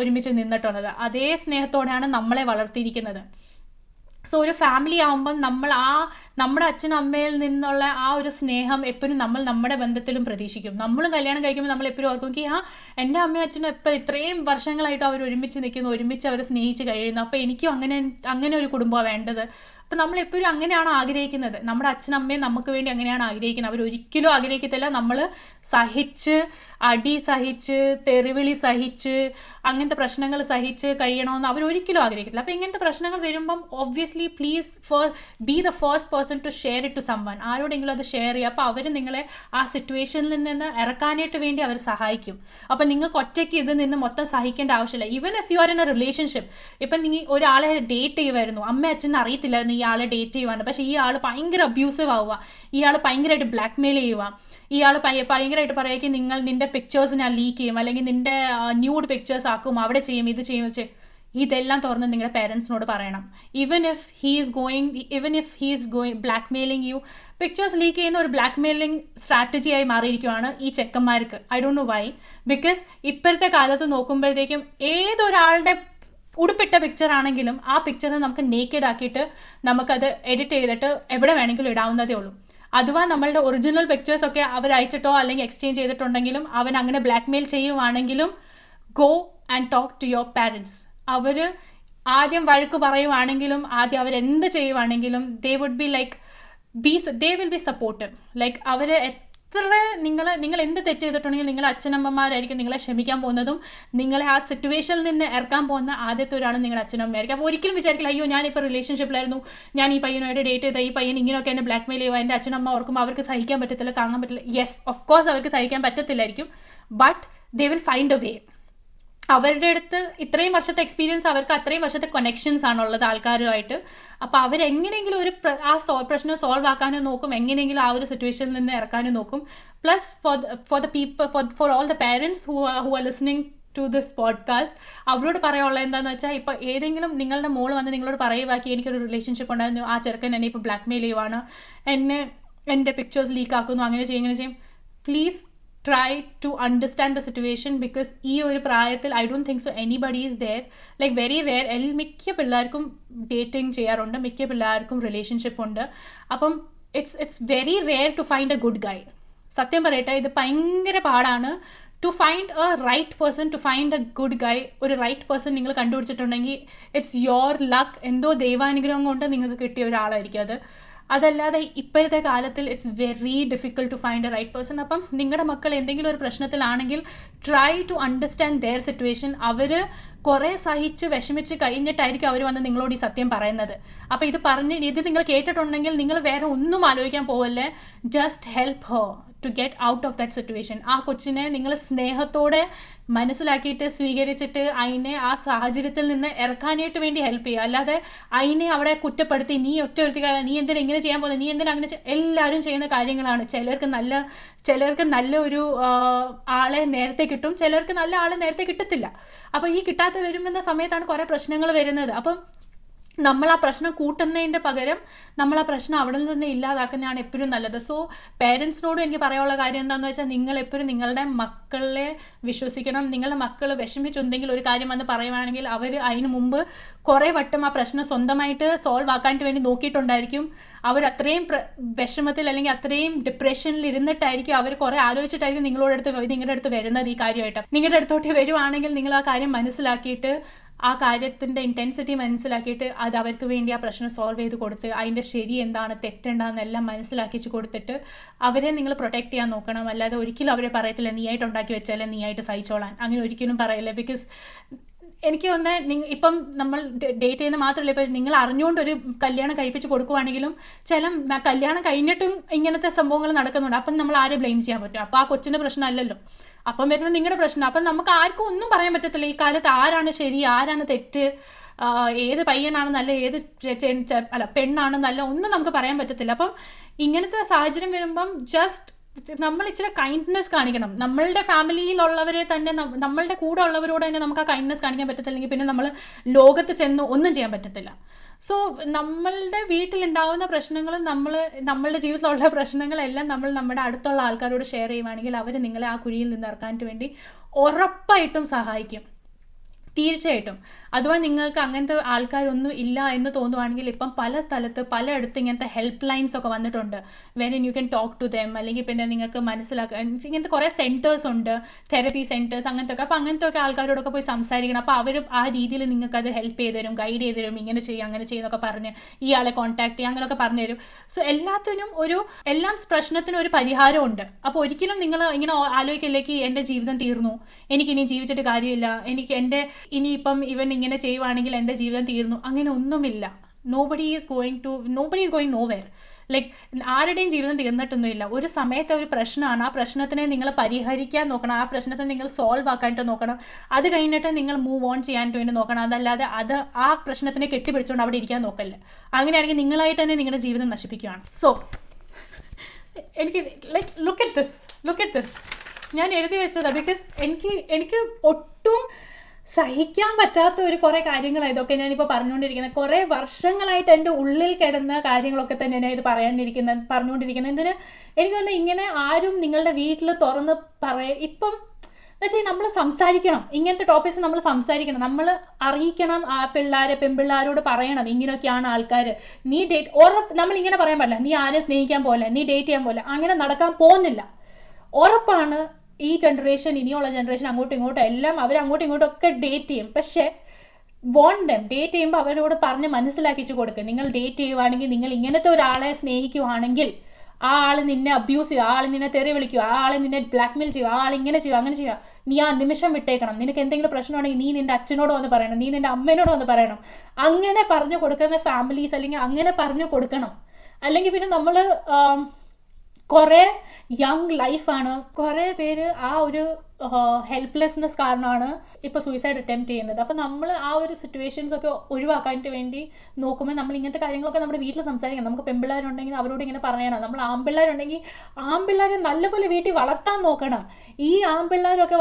ഒരുമിച്ച് നിന്നിട്ടുള്ളത്. അതേ സ്നേഹത്തോടെയാണ് നമ്മളെ വളർത്തിയിരിക്കുന്നത്. സോ ഒരു ഫാമിലി ആകുമ്പം നമ്മുടെ അച്ഛനും അമ്മയിൽ നിന്നുള്ള ആ ഒരു സ്നേഹം എപ്പോഴും നമ്മൾ നമ്മുടെ ബന്ധത്തിലും പ്രതീക്ഷിക്കും. നമ്മളും കല്യാണം കഴിക്കുമ്പോൾ നമ്മൾ എപ്പോഴും ഓർക്കും എൻ്റെ അമ്മയും അച്ഛനും എപ്പോഴും ഇത്രയും വർഷങ്ങളായിട്ട് അവർ ഒരുമിച്ച് നിൽക്കുന്നു, ഒരുമിച്ച് അവർ സ്നേഹിച്ച് കഴിയുന്നു, അപ്പോൾ എനിക്കും അങ്ങനെ ഒരു കുടുംബമാണ് വേണ്ടത്. അപ്പം നമ്മളെപ്പോഴും അങ്ങനെയാണ് ആഗ്രഹിക്കുന്നത്. നമ്മുടെ അച്ഛനമ്മയും നമുക്ക് വേണ്ടി അങ്ങനെയാണ് ആഗ്രഹിക്കുന്നത്. അവരൊരിക്കലും ആഗ്രഹിക്കത്തില്ല നമ്മൾ അടി സഹിച്ച് തെറിവിളി സഹിച്ച് അങ്ങനത്തെ പ്രശ്നങ്ങൾ സഹിച്ച് കഴിയണമെന്ന് അവരൊരിക്കലും ആഗ്രഹിക്കത്തില്ല. അപ്പോൾ ഇങ്ങനത്തെ പ്രശ്നങ്ങൾ വരുമ്പം obviously please be the first person to share it to someone. ആരോടെങ്കിലും അത് ഷെയർ ചെയ്യുക. അപ്പോൾ അവർ നിങ്ങളെ ആ സിറ്റുവേഷനിൽ നിന്ന് ഇറക്കാനായിട്ട് വേണ്ടി അവർ സഹായിക്കും. അപ്പം നിങ്ങൾക്ക് ഒറ്റയ്ക്ക് ഇതിൽ നിന്ന് മൊത്തം സഹിക്കേണ്ട ആവശ്യമില്ല. Even if you are in a relationship, ഇപ്പം നിങ്ങൾ ഒരാളെ ഡേറ്റ് ചെയ്യുമായിരുന്നു, അമ്മ അച്ഛനും അറിയത്തില്ലായിരുന്നു ഈ ആളെ ഡേറ്റ് ചെയ്യുവാണ്, പക്ഷേ ഈ ആൾ ഭയങ്കര അബ്യൂസീവ് ആവുക, ഇയാൾ ഭയങ്കരമായിട്ട് ബ്ലാക്ക് മെയിൽ ചെയ്യുക, ഇയാൾ ഭയങ്കരമായിട്ട് പറയുക നിന്റെ പിക്ചേഴ്സ് ഞാൻ ലീക്ക് ചെയ്യും, അല്ലെങ്കിൽ നിന്റെ ന്യൂഡ് പിക്ചേഴ്സ് ആക്കും, അവിടെ ചെയ്യും, ഇത് ചെയ്യും വെച്ച് ഇതെല്ലാം തുറന്ന് നിങ്ങളുടെ പേരൻസിനോട് പറയണം. Even if he's going blackmailing you, pictures leak ചെയ്യുന്ന ഒരു ബ്ലാക്ക് മെയിലിംഗ് സ്ട്രാറ്റജിയായി മാറിയിരിക്കുകയാണ് ഈ ചെക്കന്മാർക്ക്. I don't know why. Because ഇപ്പോഴത്തെ കാലത്ത് നോക്കുമ്പോഴത്തേക്കും ഏതൊരാളുടെ ഉടുപ്പിട്ട പിക്ചർ ആണെങ്കിലും ആ പിക്ചറിനെ നമുക്ക് നേക്കഡ് ആക്കിയിട്ട് നമുക്കത് എഡിറ്റ് ചെയ്തിട്ട് എവിടെ വേണമെങ്കിലും ഇടാവുന്നതേ ഉള്ളൂ. അഥവാ നമ്മളുടെ ഒറിജിനൽ പിക്ചേഴ്സൊക്കെ അവർ അയച്ചിട്ടോ അല്ലെങ്കിൽ എക്സ്ചേഞ്ച് ചെയ്തിട്ടുണ്ടെങ്കിലും അവൻ അങ്ങനെ ബ്ലാക്ക് മെയിൽ ചെയ്യുവാണെങ്കിലും go and talk to your parents. അവർ ആദ്യം വഴക്ക് പറയുവാണെങ്കിലും ആദ്യം അവരെന്ത് ചെയ്യുവാണെങ്കിലും they will be supportive. Like അവർ നിങ്ങൾ എന്ത് തെറ്റ് ചെയ്തിട്ടുണ്ടെങ്കിൽ നിങ്ങളുടെ അച്ഛനമ്മമാരായിരിക്കും നിങ്ങളെ ക്ഷമിക്കാൻ പോകുന്നതും നിങ്ങളെ ആ സിറ്റുവേഷനിൽ നിന്ന് ഇറക്കാൻ പോകുന്ന ആദ്യത്തെ ഒരാളും നിങ്ങളുടെ അച്ഛനമ്മയായിരിക്കും. അപ്പോൾ ഒരിക്കലും വിചാരിക്കില്ല അയ്യോ ഞാനിപ്പോൾ റിലേഷൻഷിപ്പിലായിരുന്നു, ഞാൻ ഈ പയ്യനായിട്ട് ഡേറ്റ് ചെയ്ത ഈ പയ്യൻ ഇങ്ങനെയൊക്കെ എന്നെ ബ്ലാക്ക് മെയിൽ ചെയ്യുക, എൻ്റെ അച്ഛനമ്മ ഓർക്കുമ്പോൾ അവർക്ക് സഹിക്കാൻ പറ്റത്തില്ല, താങ്ങാൻ പറ്റില്ല. യെസ്, ഓഫ് കോഴ്സ് അവർക്ക് സഹിക്കാൻ പറ്റത്തില്ലായിരിക്കും, but they will find a way. അവരുടെ അടുത്ത് ഇത്രയും വർഷത്തെ എക്സ്പീരിയൻസ്, അവർക്ക് അത്രയും വർഷത്തെ കണക്ഷൻസ് ആണുള്ളത് ആൾക്കാരുമായിട്ട്. അപ്പോൾ അവരെങ്ങനെയെങ്കിലും പ്രശ്നം സോൾവ് ആക്കാനും നോക്കും, എങ്ങനെയെങ്കിലും ആ ഒരു സിറ്റുവേഷനിൽ നിന്ന് ഇറക്കാനും നോക്കും. Plus for all the parents who are listening to this podcast, അവരോട് പറയാനുള്ളത് എന്താണെന്ന് വെച്ചാൽ, ഇപ്പോൾ ഏതെങ്കിലും നിങ്ങളുടെ മോള് വന്ന് നിങ്ങളോട് പറയുവാക്കി എനിക്കൊരു റിലേഷൻഷിപ്പ് ഉണ്ടായിരുന്നു, ആ ചെറുക്കൻ എന്നെ ഇപ്പോൾ ബ്ലാക്ക് മെയിൽ ചെയ്യുവാണ്, എൻ്റെ പിക്ചേഴ്സ് ലീക്ക് ആക്കുന്നു, അങ്ങനെ ചെയ്യും, please try to understand the situation, because ഈ ഒരു പ്രായത്തിൽ I don't think so anybody is there. Like very rare. മിക്ക പിള്ളേർക്കും ഡേറ്റിംഗ് ചെയ്യാറുണ്ട്, മിക്ക പിള്ളേർക്കും റിലേഷൻഷിപ്പ് ഉണ്ട്. അപ്പം it's very rare to find a good guy. സത്യം പറയട്ടെ, ഇത് ഭയങ്കര പാടാണ് to find a right person, to find a good guy. ഒരു റൈറ്റ് പേഴ്സൺ നിങ്ങൾ കണ്ടുപിടിച്ചിട്ടുണ്ടെങ്കിൽ ഇറ്റ്സ് യുവർ ലക്ക്. എന്തോ ദൈവാനുഗ്രഹം കൊണ്ട് നിങ്ങൾക്ക് കിട്ടിയ ഒരാളായിരിക്കും അത്. അതല്ലാതെ ഇപ്പോഴത്തെ കാലത്തിൽ it's very difficult to find a right person. അപ്പം നിങ്ങളുടെ മക്കൾ എന്തെങ്കിലും ഒരു പ്രശ്നത്തിലാണെങ്കിൽ try to understand their situation. അവർ കുറേ സഹിച്ച് വിഷമിച്ച് കഴിഞ്ഞിട്ടായിരിക്കും അവർ വന്ന് നിങ്ങളോട് ഈ സത്യം പറയുന്നത്. അപ്പോൾ ഇത് നിങ്ങൾ കേട്ടിട്ടുണ്ടെങ്കിൽ നിങ്ങൾ വേറെ ഒന്നും ആലോചിക്കാൻ പോവല്ലേ. Just help her to get out of that situation. ആ കൊച്ചിനെ നിങ്ങൾ സ്നേഹത്തോടെ മനസ്സിലാക്കിയിട്ട് സ്വീകരിച്ചിട്ട് അതിനെ ആ സാഹചര്യത്തിൽ നിന്ന് ഇറക്കാനായിട്ട് വേണ്ടി ഹെൽപ്പ് ചെയ്യുക. അല്ലാതെ അതിനെ അവിടെ കുറ്റപ്പെടുത്തി നീ ഒറ്റ നീ എന്തിനാ ഇങ്ങനെ ചെയ്യാൻ പോകുന്നത്, നീ എന്തിനാ അങ്ങനെ എല്ലാവരും ചെയ്യുന്ന കാര്യങ്ങളാണ്. ചിലർക്ക് നല്ല ഒരു ആളെ നേരത്തെ കിട്ടും, ചിലർക്ക് നല്ല ആളെ നേരത്തെ കിട്ടത്തില്ല. അപ്പോൾ ഈ കിട്ടാത്ത വരുമെന്ന സമയത്താണ് കുറേ പ്രശ്നങ്ങൾ വരുന്നത്. അപ്പം നമ്മൾ ആ പ്രശ്നം കൂട്ടുന്നതിൻ്റെ പകരം നമ്മൾ ആ പ്രശ്നം അവിടെ നിന്ന് ഇല്ലാതാക്കുന്നതാണ് എപ്പോഴും നല്ലത്. സോ പേരൻസിനോടും എനിക്ക് പറയാനുള്ള കാര്യം എന്താണെന്ന് വെച്ചാൽ, നിങ്ങൾ എപ്പോഴും നിങ്ങളുടെ മക്കളെ വിശ്വസിക്കണം. നിങ്ങളുടെ മക്കൾ വിഷമിച്ചെന്തെങ്കിലും ഒരു കാര്യം വന്ന് പറയുവാണെങ്കിൽ അവർ അതിന് മുമ്പ് കുറേ വട്ടം ആ പ്രശ്നം സ്വന്തമായിട്ട് സോൾവ് ആക്കാനായിട്ട് വേണ്ടി നോക്കിയിട്ടുണ്ടായിരിക്കും. അവർ അത്രയും വിഷമത്തിൽ അല്ലെങ്കിൽ അത്രയും ഡിപ്രഷനിൽ ഇരുന്നിട്ടായിരിക്കും, അവർ കുറേ ആലോചിച്ചിട്ടായിരിക്കും നിങ്ങളുടെ അടുത്ത് വരുന്നത് ഈ കാര്യമായിട്ട്. നിങ്ങളുടെ അടുത്തോട്ട് വരുവാണെങ്കിൽ നിങ്ങൾ ആ കാര്യം മനസ്സിലാക്കിയിട്ട് ആ കാര്യത്തിൻ്റെ ഇൻറ്റൻസിറ്റി മനസ്സിലാക്കിയിട്ട് അത് അവർക്ക് വേണ്ടി ആ പ്രശ്നം സോൾവ് ചെയ്ത് കൊടുത്ത് അതിൻ്റെ ശരി എന്താണ് തെറ്റുണ്ടാകുന്നെല്ലാം മനസ്സിലാക്കിച്ച് കൊടുത്തിട്ട് അവരെ നിങ്ങൾ പ്രൊട്ടക്റ്റ് ചെയ്യാൻ നോക്കണം. അല്ലാതെ ഒരിക്കലും അവരെ പറയത്തില്ല നീയായിട്ട് ഉണ്ടാക്കി വെച്ചാലേ നീയായിട്ട് സഹിച്ചോളാൻ, അങ്ങനെ ഒരിക്കലും പറയില്ല. ബിക്കോസ് എനിക്ക് തോന്നുന്നത് ഇപ്പം നമ്മൾ ഡേറ്റ് ചെയ്യുന്ന മാത്രമല്ല, ഇപ്പം നിങ്ങൾ അറിഞ്ഞുകൊണ്ട് ഒരു കല്യാണം കഴിപ്പിച്ച് കൊടുക്കുവാണെങ്കിലും കല്യാണം കഴിഞ്ഞിട്ടും ഇങ്ങനത്തെ സംഭവങ്ങൾ നടക്കുന്നുണ്ട്. അപ്പം നമ്മൾ ആരെ ബ്ലെയിം ചെയ്യാൻ പറ്റും? അപ്പോൾ ആ കൊച്ചിൻ്റെ പ്രശ്നമല്ലല്ലോ, അപ്പം വരുന്നത് നിങ്ങളുടെ പ്രശ്നം. അപ്പം നമുക്ക് ആർക്കും ഒന്നും പറയാൻ പറ്റത്തില്ല ഈ കാലത്ത് ആരാണ് ശരി, ആരാണ് തെറ്റ്, ഏത് പയ്യനാണ് നല്ല, ഏത് പെണ്ണാണ് നല്ല, ഒന്നും നമുക്ക് പറയാൻ പറ്റത്തില്ല. അപ്പം ഇങ്ങനത്തെ സാഹചര്യം വരുമ്പം ജസ്റ്റ് നമ്മൾ ഇച്ചിരി കൈൻഡ്നെസ് കാണിക്കണം. നമ്മളുടെ ഫാമിലിയിലുള്ളവരെ തന്നെ, നമ്മളുടെ കൂടെ ഉള്ളവരോട് തന്നെ നമുക്ക് ആ കൈൻഡ്നെസ് കാണിക്കാൻ പറ്റത്തില്ലെങ്കിൽ പിന്നെ നമ്മൾ ലോകത്ത് ചെന്ന് ഒന്നും ചെയ്യാൻ പറ്റത്തില്ല. സോ നമ്മളുടെ വീട്ടിലുണ്ടാവുന്ന പ്രശ്നങ്ങൾ, നമ്മളുടെ ജീവിതത്തിലുള്ള പ്രശ്നങ്ങളെല്ലാം നമ്മൾ നമ്മുടെ അടുത്തുള്ള ആൾക്കാരോട് ഷെയർ ചെയ്യുവാണെങ്കിൽ അവർ നിങ്ങളെ ആ കുഴിയിൽ നിന്ന് ഇറക്കാനായിട്ട് വേണ്ടി ഉറപ്പായിട്ടും സഹായിക്കും, തീർച്ചയായിട്ടും. അഥവാ നിങ്ങൾക്ക് അങ്ങനത്തെ ആൾക്കാരൊന്നും ഇല്ല എന്ന് തോന്നുവാണെങ്കിൽ ഇപ്പം പല സ്ഥലത്ത് പലയിടത്ത് ഇങ്ങനത്തെ ഹെൽപ്പ് ലൈൻസ് ഒക്കെ വന്നിട്ടുണ്ട്. When you can talk to them, അല്ലെങ്കിൽ പിന്നെ നിങ്ങൾക്ക് മനസ്സിലാക്കാൻ ഇങ്ങനത്തെ കുറേ സെൻറ്റേഴ്സ് ഉണ്ട്, തെറപ്പി സെൻറ്റേഴ്സ് അങ്ങനത്തെ ഒക്കെ. അപ്പോൾ അങ്ങനത്തെ ഒക്കെ ആൾക്കാരോടൊക്കെ പോയി സംസാരിക്കണം. അപ്പോൾ അവർ ആ രീതിയിൽ നിങ്ങൾക്ക് അത് ഹെൽപ്പ് ചെയ്ത് തരും, ഗൈഡ് ചെയ്ത് തരും. ഇങ്ങനെ ചെയ്യും, അങ്ങനെ ചെയ്യുന്നൊക്കെ പറഞ്ഞ് ഇയാളെ കോൺടാക്ട് ചെയ്യുക, അങ്ങനെയൊക്കെ പറഞ്ഞു തരും. സോ എല്ലാം പ്രശ്നത്തിനും ഒരു പരിഹാരമുണ്ട്. അപ്പോൾ ഒരിക്കലും നിങ്ങൾ ഇങ്ങനെ ആലോചിക്കില്ലേക്ക് എൻ്റെ ജീവിതം തീർന്നു, എനിക്കിനി ജീവിച്ചിട്ട് കാര്യമില്ല, ഇനിയിപ്പം ഇവൻ ഇങ്ങനെ ചെയ്യുവാണെങ്കിൽ എൻ്റെ ജീവിതം തീർന്നു, അങ്ങനെ ഒന്നുമില്ല. Nobody is going nowhere. Like ആരുടെയും ജീവിതം തീർന്നിട്ടൊന്നുമില്ല. ഒരു സമയത്തെ ഒരു പ്രശ്നമാണ്, ആ പ്രശ്നത്തിനെ നിങ്ങൾ പരിഹരിക്കാൻ നോക്കണം, ആ പ്രശ്നത്തെ നിങ്ങൾ സോൾവ് ആക്കാനായിട്ട് നോക്കണം. അത് കഴിഞ്ഞിട്ട് നിങ്ങൾ മൂവ് ഓൺ ചെയ്യാനായിട്ട് വേണ്ടി നോക്കണം. അതല്ലാതെ ആ പ്രശ്നത്തിനെ കെട്ടിപ്പിടിച്ചുകൊണ്ട് അവിടെ ഇരിക്കാൻ നോക്കല്ലേ. അങ്ങനെയാണെങ്കിൽ നിങ്ങളായിട്ട് തന്നെ നിങ്ങളുടെ ജീവിതം നശിപ്പിക്കുകയാണ്. സോ എനിക്ക് ലുക്ക് അറ്റ് ദിസ് ഞാൻ എഴുതി വെച്ചതാണ്. ബിക്കോസ് എനിക്ക് ഒട്ടും സഹിക്കാൻ പറ്റാത്ത കുറേ കാര്യങ്ങളാണ് ഇതൊക്കെ ഞാനിപ്പോൾ പറഞ്ഞുകൊണ്ടിരിക്കുന്നത്. കുറേ വർഷങ്ങളായിട്ട് എൻ്റെ ഉള്ളിൽ കിടന്ന കാര്യങ്ങളൊക്കെ തന്നെ ഞാൻ ഇത് പറഞ്ഞുകൊണ്ടിരിക്കുന്നത്. എന്തിന് എനിക്ക് തന്നെ ഇങ്ങനെ ആരും നിങ്ങളുടെ വീട്ടിൽ തുറന്ന് ഇപ്പം എന്നുവെച്ചാൽ നമ്മൾ സംസാരിക്കണം, ഇങ്ങനത്തെ ടോപ്പിക്സ് നമ്മൾ സംസാരിക്കണം, നമ്മൾ അറിയിക്കണം. ആ പെൺപിള്ളാരോട് പറയണം ഇങ്ങനെയൊക്കെയാണ് ആൾക്കാർ. നീ നമ്മളിങ്ങനെ പറയാൻ പാടില്ല, നീ ആരെ സ്നേഹിക്കാൻ പോലെ, നീ ഡേറ്റ് ചെയ്യാൻ പോലെ, അങ്ങനെ നടക്കാൻ പോകുന്നില്ല. ഉറപ്പാണ് ഈ ജനറേഷൻ, ഇനിയുള്ള ജനറേഷൻ അങ്ങോട്ടും ഇങ്ങോട്ടും എല്ലാം അവർ അങ്ങോട്ടും ഇങ്ങോട്ടും ഒക്കെ ഡേറ്റ് ചെയ്യും. പക്ഷേ ഡേറ്റ് ചെയ്യുമ്പോൾ അവരോട് പറഞ്ഞ് മനസ്സിലാക്കിച്ചു കൊടുക്കുക. നിങ്ങൾ ഡേറ്റ് ചെയ്യുവാണെങ്കിൽ, നിങ്ങൾ ഇങ്ങനത്തെ ഒരാളെ സ്നേഹിക്കുവാണെങ്കിൽ ആ ആൾ നിന്നെ അബ്യൂസ് ചെയ്യുക, ആ ആൾ നിന്നെ തെറി വിളിക്കുക, ആ ആൾ നിന്നെ ബ്ലാക്ക്മെയിൽ ചെയ്യുക, ആ ആൾ ഇങ്ങനെ ചെയ്യുക, അങ്ങനെ ചെയ്യുക, നീ ആ നിമിഷം വിട്ടേക്കണം. നിനക്ക് എന്തെങ്കിലും പ്രശ്നമാണെങ്കിൽ നീ നിന്റെ അച്ഛനോട് വന്ന് പറയണം, നീ നിന്റെ അമ്മേനോട് വന്ന് പറയണം. അങ്ങനെ പറഞ്ഞു കൊടുക്കുന്ന ഫാമിലീസ്, അല്ലെങ്കിൽ അങ്ങനെ പറഞ്ഞു കൊടുക്കണം. അല്ലെങ്കിൽ പിന്നെ നമ്മൾ കുറേ യങ് ലൈഫാണ്, കുറേ പേര് ആ ഒരു ഹെൽപ്ലെസ്നെസ് കാരണമാണ് ഇപ്പോൾ സൂയിസൈഡ് അറ്റംപ്റ്റ് ചെയ്യുന്നത്. അപ്പോൾ നമ്മൾ ആ ഒരു സിറ്റുവേഷൻസ് ഒക്കെ ഒഴിവാക്കാനായിട്ട് വേണ്ടി നോക്കുമ്പോൾ നമ്മൾ ഇങ്ങനത്തെ കാര്യങ്ങളൊക്കെ നമ്മുടെ വീട്ടിൽ സംസാരിക്കണം. നമുക്ക് പെൺപിള്ളേരുണ്ടെങ്കിൽ അവരോട് ഇങ്ങനെ പറയണം. നമ്മൾ ആൺപിള്ളേരുണ്ടെങ്കിൽ ആൺപിള്ളേരെ നല്ലപോലെ വീട്ടിൽ വളർത്താൻ നോക്കണം. ഈ ആൺപിള്ളേരൊക്കെ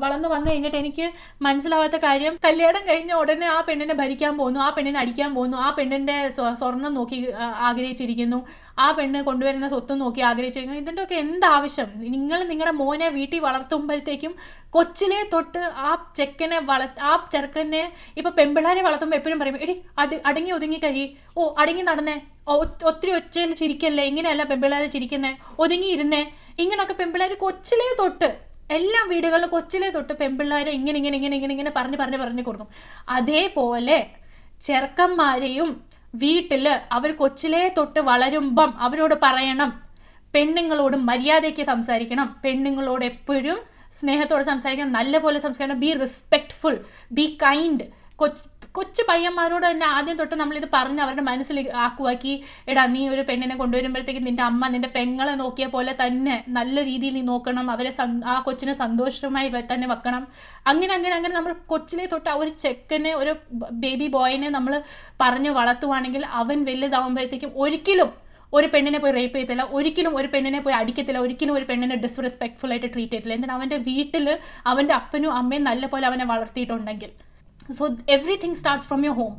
വളർന്ന് വന്നു കഴിഞ്ഞിട്ട് എനിക്ക് മനസ്സിലാവാത്ത കാര്യം, കല്യാണം കഴിഞ്ഞ ഉടനെ ആ പെണ്ണിനെ ഭരിക്കാൻ പോകുന്നു, ആ പെണ്ണിനെ അടിക്കാൻ പോകുന്നു, ആ പെണ്ണിൻ്റെ സ്വർണം നോക്കി ആഗ്രഹിച്ചിരിക്കുന്നു, ആ പെണ്ണ് കൊണ്ടുവരുന്ന സ്വത്ത് നോക്കി ആഗ്രഹിച്ചിരിക്കുന്നു. ഇതിൻ്റെ ഒക്കെ എന്താവശ്യം? നിങ്ങളുടെ മോനെ വീട്ടിൽ വളർത്തുമ്പോഴത്തേക്കും കൊച്ചിലെ തൊട്ട് ആ ചെറുക്കനെ ഇപ്പൊ പെൺപിള്ളാരെ വളർത്തുമ്പോൾ എപ്പോഴും പറയും, എടി അടങ്ങി ഒതുങ്ങി അടങ്ങി നടന്നേ, ഒത്തിരി ഒച്ചയിൽ ചിരിക്കല്ലേ, ഇങ്ങനെയല്ല പെൺപിള്ളാരെ ചിരിക്കുന്നേ, ഒതുങ്ങിയിരുന്നേ. ഇങ്ങനെയൊക്കെ പെൺപിള്ളാർ കൊച്ചിലെ തൊട്ട് എല്ലാ വീടുകളിലും കൊച്ചിലെ തൊട്ട് പെൺപിള്ളാരെ ഇങ്ങനെ പറഞ്ഞു കൊടുക്കും. അതേപോലെ ചെറുക്കന്മാരെയും വീട്ടിൽ അവർ കൊച്ചിലെ തൊട്ട് വളരുമ്പം അവരോട് പറയണം, പെണ്ണുങ്ങളോട് മര്യാദയ്ക്ക് സംസാരിക്കണം, പെണ്ണുങ്ങളോട് എപ്പോഴും സ്നേഹത്തോടെ സംസാരിക്കണം, നല്ലപോലെ സംസാരിക്കണം, ബി റെസ്പെക്ട്ഫുൾ, ബി കൈൻഡ്. കൊച്ചു പയ്യന്മാരോട് തന്നെ ആദ്യം തൊട്ട് നമ്മളിത് പറഞ്ഞ് അവരുടെ മനസ്സിൽ ആക്കുവാക്കി, എടാ നീ ഒരു പെണ്ണിനെ കൊണ്ടുവരുമ്പോഴത്തേക്ക് നിന്റെ അമ്മ നിന്റെ പെങ്ങളെ നോക്കിയ പോലെ തന്നെ നല്ല രീതിയിൽ നീ നോക്കണം, അവരെ ആ കൊച്ചിനെ സന്തോഷമായി തന്നെ വെക്കണം. അങ്ങനെ നമ്മൾ കൊച്ചിലെ തൊട്ട് ഒരു ചെക്കനെ, ഒരു ബേബി ബോയിനെ നമ്മൾ പറഞ്ഞ് വളർത്തുവാണെങ്കിൽ അവൻ വലുതാവുമ്പോഴത്തേക്കും ഒരിക്കലും ഒരു പെണ്ണിനെ പോയി റേപ്പ് ചെയ്യത്തില്ല, ഒരിക്കലും ഒരു പെണ്ണിനെ പോയി അടിക്കത്തില്ല, ഒരിക്കലും ഒരു പെണ്ണിനെ ഡിസ്റെസ്പെക്ട്ഫുൾ ആയിട്ട് ട്രീറ്റ് ചെയ്യത്തില്ല. എന്നാൽ അവൻ്റെ വീട്ടിൽ അവൻ്റെ അപ്പനും അമ്മയും നല്ലപോലെ അവനെ വളർത്തിയിട്ടുണ്ടെങ്കിൽ. So everything starts from your home.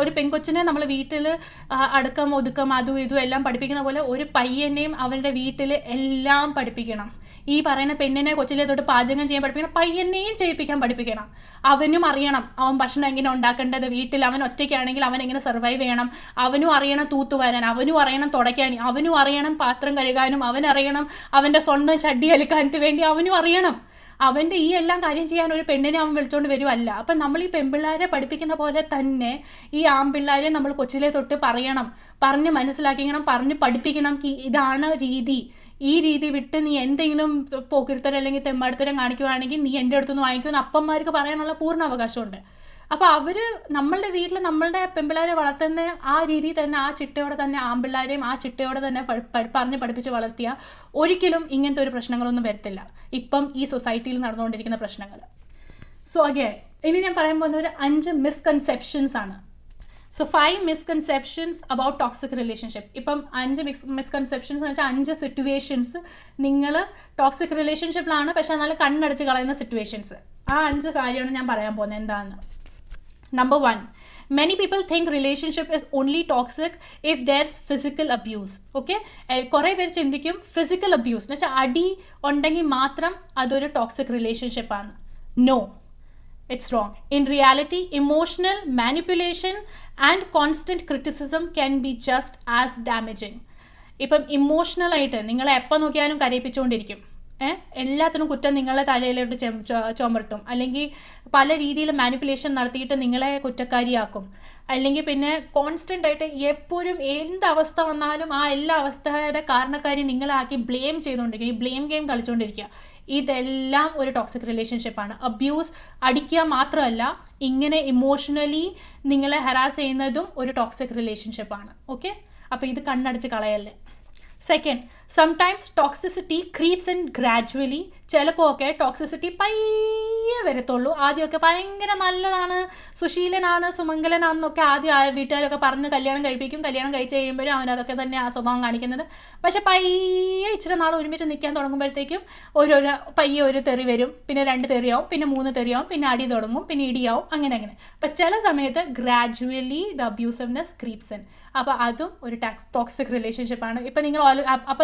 ഒരു പെൺകൊച്ചിനെ നമ്മൾ വീട്ടിൽ അടക്കം ഒതുക്കം അതും ഇതും എല്ലാം പഠിപ്പിക്കുന്ന പോലെ ഒരു പയ്യനെയും അവരുടെ വീട്ടിൽ എല്ലാം പഠിപ്പിക്കണം. ഈ പറയുന്ന പെണ്ണിനെ കൊച്ചിലെ തൊട്ട് പാചകം ചെയ്യാൻ പഠിപ്പിക്കണം, പയ്യനെയും ചെയ്യിപ്പിക്കാൻ പഠിപ്പിക്കണം. അവനും അറിയണം അവൻ ഭക്ഷണം എങ്ങനെ ഉണ്ടാക്കേണ്ടത്, വീട്ടിൽ അവൻ ഒറ്റയ്ക്കാണെങ്കിൽ അവൻ എങ്ങനെ സർവൈവ് ചെയ്യണം, അവനും അറിയണം തൂത്തുവാരാൻ, അവനും അറിയണം തുടയ്ക്കാൻ, അവനും അറിയണം പാത്രം കഴുകാനും, അവനറിയണം അവൻ്റെ സ്വന്തം ഷഡ്ഡി അലക്കാനായിട്ട് വേണ്ടി അവനും അറിയണം. അവൻ്റെ ഈ എല്ലാം കാര്യം ചെയ്യാൻ ഒരു പെണ്ണിനെ അവൻ വിളിച്ചോണ്ട് വരുമല്ല. അപ്പം നമ്മൾ ഈ പെൺപിള്ളേരെ പഠിപ്പിക്കുന്ന പോലെ തന്നെ ഈ ആൺപിള്ളേരെ നമ്മൾ കൊച്ചിലെ തൊട്ട് പറഞ്ഞ് മനസ്സിലാക്കിക്കണം, പറഞ്ഞ് പഠിപ്പിക്കണം. ഇതാണ് രീതി, ഈ രീതി വിട്ട് നീ എന്തെങ്കിലും പോക്കിരുത്തരം അല്ലെങ്കിൽ തെമ്മാടിത്തരം കാണിക്കുവാണെങ്കിൽ നീ എൻ്റെ അടുത്തുനിന്ന് വാങ്ങിക്കുമെന്ന് അപ്പന്മാർക്ക് പറയാനുള്ള പൂർണ്ണ അവകാശമുണ്ട്. അപ്പോൾ അവർ നമ്മളുടെ വീട്ടിൽ നമ്മളുടെ പെൺപിള്ളേരെ വളർത്തുന്ന ആ രീതിയിൽ തന്നെ ആ ചിട്ടയോടെ തന്നെ ആൺപിള്ളേരെയും ആ ചിട്ടയോടെ തന്നെ പറഞ്ഞ് പഠിപ്പിച്ച് വളർത്തിയാൽ ഒരിക്കലും ഇങ്ങനത്തെ ഒരു പ്രശ്നങ്ങളൊന്നും വരത്തില്ല ഇപ്പം ഈ സൊസൈറ്റിയിൽ നടന്നുകൊണ്ടിരിക്കുന്ന പ്രശ്നങ്ങൾ. സോ അഗൈൻ ഇനി ഞാൻ പറയാൻ പോകുന്ന ഒരു 5 മിസ്കൺസെപ്ഷൻസ് ആണ്. So 5 misconceptions about toxic relationship. ഇപ്പം 5 മിസ്കൺസെപ്ഷൻസ് എന്ന് വെച്ചാൽ 5 സിറ്റുവേഷൻസ് നിങ്ങൾ ടോക്സിക് റിലേഷൻഷിപ്പിലാണ് പക്ഷെ എന്നാലും കണ്ണടച്ച് കളയുന്ന സിറ്റുവേഷൻസ്. ആ 5 കാര്യമാണ് ഞാൻ പറയാൻ പോകുന്നത് എന്താണെന്ന്. Number 1, many people think relationship is only toxic if there's physical abuse. Okay, കുറേ പേര് ചിന്തിക്കും ഫിസിക്കൽ അബ്യൂസ് എന്ന് വെച്ചാൽ അടി ഉണ്ടെങ്കിൽ മാത്രം അതൊരു ടോക്സിക് റിലേഷൻഷിപ്പ് ആണ്. No, it's wrong. In reality emotional manipulation and constant criticism can be just as damaging. ഇപ്പം ഇമോഷണലായിട്ട് നിങ്ങളെ എപ്പോൾ നോക്കിയാലും കരയിപ്പിച്ചുകൊണ്ടിരിക്കും, എല്ലാത്തിനും കുറ്റം നിങ്ങളെ തലയിലോട്ട് ചുമർത്തും, അല്ലെങ്കിൽ പല രീതിയിൽ മാനിപ്പുലേഷൻ നടത്തിയിട്ട് നിങ്ങളെ കുറ്റക്കാരിയാക്കും, അല്ലെങ്കിൽ പിന്നെ കോൺസ്റ്റൻ്റ് ആയിട്ട് എപ്പോഴും എന്ത് അവസ്ഥ വന്നാലും ആ എല്ലാ അവസ്ഥയുടെ കാരണക്കാരി നിങ്ങളാക്കി ബ്ലെയിം ചെയ്തുകൊണ്ടിരിക്കുക, ഈ ബ്ലെയിം ഗെയിം കളിച്ചുകൊണ്ടിരിക്കുക. ഇതെല്ലാം ഒരു ടോക്സിക് റിലേഷൻഷിപ്പാണ്. അബ്യൂസ് അടിക്കുക മാത്രമല്ല ഇങ്ങനെ ഇമോഷണലി നിങ്ങളെ ഹരാസ് ചെയ്യുന്നതും ഒരു ടോക്സിക് റിലേഷൻഷിപ്പാണ്. ഓക്കെ, അപ്പോൾ ഇത് കണ്ണടച്ച് കളയല്ലേ. Second, sometimes toxicity crepes in gradually. ചിലപ്പോൾ ഒക്കെ ടോക്സിസിറ്റി പയ്യെ വരത്തുള്ളൂ. ആദ്യമൊക്കെ ഭയങ്കര നല്ലതാണ്, സുശീലനാണ്, സുമംഗലനാണെന്നൊക്കെ ആദ്യം വീട്ടുകാരൊക്കെ പറഞ്ഞ് കല്യാണം കഴിപ്പിക്കും. കല്യാണം കഴിച്ച് കഴിയുമ്പോഴും അവനതൊക്കെ തന്നെ ആ സ്വഭാവം കാണിക്കുന്നത്. പക്ഷെ പയ്യെ ഇച്ചിരി നാൾ ഒരുമിച്ച് നിൽക്കാൻ തുടങ്ങുമ്പോഴത്തേക്കും പയ്യെ ഒരു തെറി വരും, പിന്നെ 2 തെറിയാവും, പിന്നെ 3 തെറിയാവും, പിന്നെ അടി തുടങ്ങും, പിന്നെ ഇടിയാവും, അങ്ങനെ. അപ്പം ചില സമയത്ത് ഗ്രാജുവലി ദ അബ്യൂസീവ്നെസ് ക്രീപ്സ് ഇൻ. അപ്പോൾ അതും ഒരു ടോക്സിക് റിലേഷൻഷിപ്പാണ്. ഇപ്പം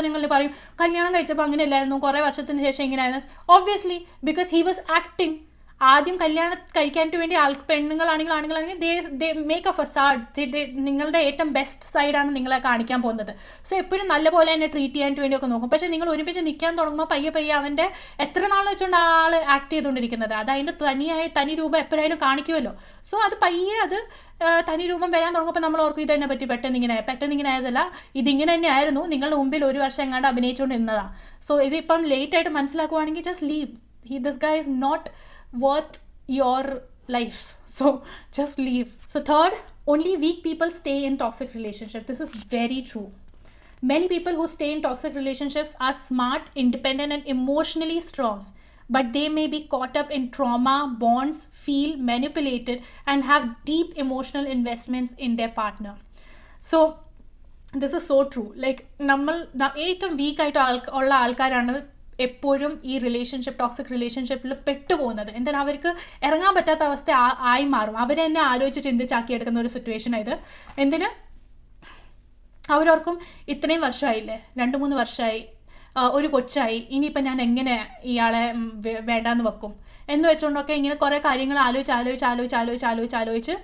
നിങ്ങൾ പറയും കല്യാണം കഴിച്ചപ്പോൾ അങ്ങനെ അല്ലായിരുന്നു, കുറേ വർഷത്തിന് ശേഷം ഇങ്ങനെയായിരുന്നു. Obviously because he was acting. ആദ്യം കല്യാണം കഴിക്കാനായിട്ട് വേണ്ടി ആണുങ്ങളാണെങ്കിൽ ദേ മേക്ക് എ ഫസാഡ്. നിങ്ങളുടെ ഏറ്റവും ബെസ്റ്റ് സൈഡാണ് നിങ്ങളെ കാണിക്കാൻ പോകുന്നത്. സോ എപ്പോഴും നല്ലപോലെ തന്നെ ട്രീറ്റ് ചെയ്യാനായിട്ട് വേണ്ടിയൊക്കെ നോക്കും. പക്ഷേ നിങ്ങൾ ഒരുമിച്ച് നിൽക്കാൻ തുടങ്ങുമ്പോൾ പയ്യെ അവൻ്റെ എത്ര നാൾ വെച്ചുകൊണ്ട് ആൾ ആക്ട് ചെയ്തുകൊണ്ടിരിക്കുന്നത്, അത് അതിൻ്റെ തനി രൂപം എപ്പോഴായാലും കാണിക്കുമല്ലോ. സോ അത് പയ്യെ തനി രൂപം വരാൻ തുടങ്ങുമ്പോൾ നമ്മൾ ഓർക്കും ഇതതിനെ പറ്റി പെട്ടെന്ന് ഇങ്ങനെ ആയതല്ല, ഇതിങ്ങനെ തന്നെ ആയിരുന്നു, നിങ്ങളുടെ മുമ്പിൽ 1 വർഷം എങ്ങാണ്ട് അഭിനയിച്ചുകൊണ്ട് നിന്നതാണ്. സോ ഇതിപ്പം ലേറ്റ് ആയിട്ട് മനസ്സിലാക്കുവാണെങ്കിൽ just leave. This guy is not worth your life, so just leave. So third, only weak people stay in toxic relationship. This is very true. Many people who stay in toxic relationships are smart, independent and emotionally strong, but they may be caught up in trauma bonds, feel manipulated and have deep emotional investments in their partner. So this is so true. Like നമ്മൾ ഏറ്റവും വീക്കായിട്ട് ഉള്ള ആൾക്കാരാണ് എപ്പോഴും ഈ toxic റിലേഷൻഷിപ്പിൽ പെട്ടുപോകുന്നത്. എന്നാൽ അവർക്ക് ഇറങ്ങാൻ പറ്റാത്ത അവസ്ഥ ആയി മാറും. അവർ തന്നെ ആലോചിച്ച് ചിന്തിച്ചാക്കിയെടുക്കുന്ന ഒരു സിറ്റുവേഷനാണ് ഇത്. എന്തിന് അവരോർക്കും ഇത്രയും വർഷമായില്ലേ, 2-3 വർഷമായി, ഒരു കൊച്ചായി, ഇനിയിപ്പം ഞാൻ എങ്ങനെ ഇയാളെ വേണ്ടാന്ന് വെക്കും എന്ന് വെച്ചുകൊണ്ടൊക്കെ ഇങ്ങനെ കുറേ കാര്യങ്ങൾ ആലോചിച്ച്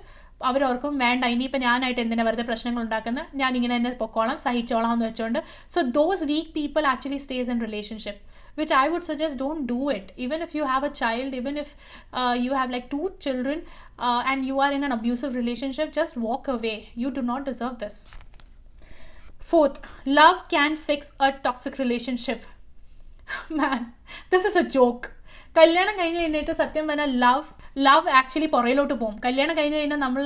അവരോർക്കും വേണ്ട, ഇനിയിപ്പോൾ ഞാനായിട്ട് എന്തിനാ വെറുതെ പ്രശ്നങ്ങൾ ഉണ്ടാക്കുന്നത്, ഞാൻ ഇങ്ങനെ തന്നെ പൊക്കോളാം, സഹിച്ചോളാം എന്ന് വെച്ചുകൊണ്ട്. So those weak people actually stays in relationship, which I would suggest don't do it. Even if you have a child, even if you have like 2 children and you are in an abusive relationship, just walk away. You do not deserve this. Fourth, love can fix a toxic relationship. Man, this is a joke. കല്യാണം കഴിഞ്ഞ് കഴിഞ്ഞിട്ട് സത്യം പറഞ്ഞാൽ love actually പുറയിലോട്ട് പോകും. കല്യാണം കഴിഞ്ഞ് കഴിഞ്ഞാൽ നമ്മൾ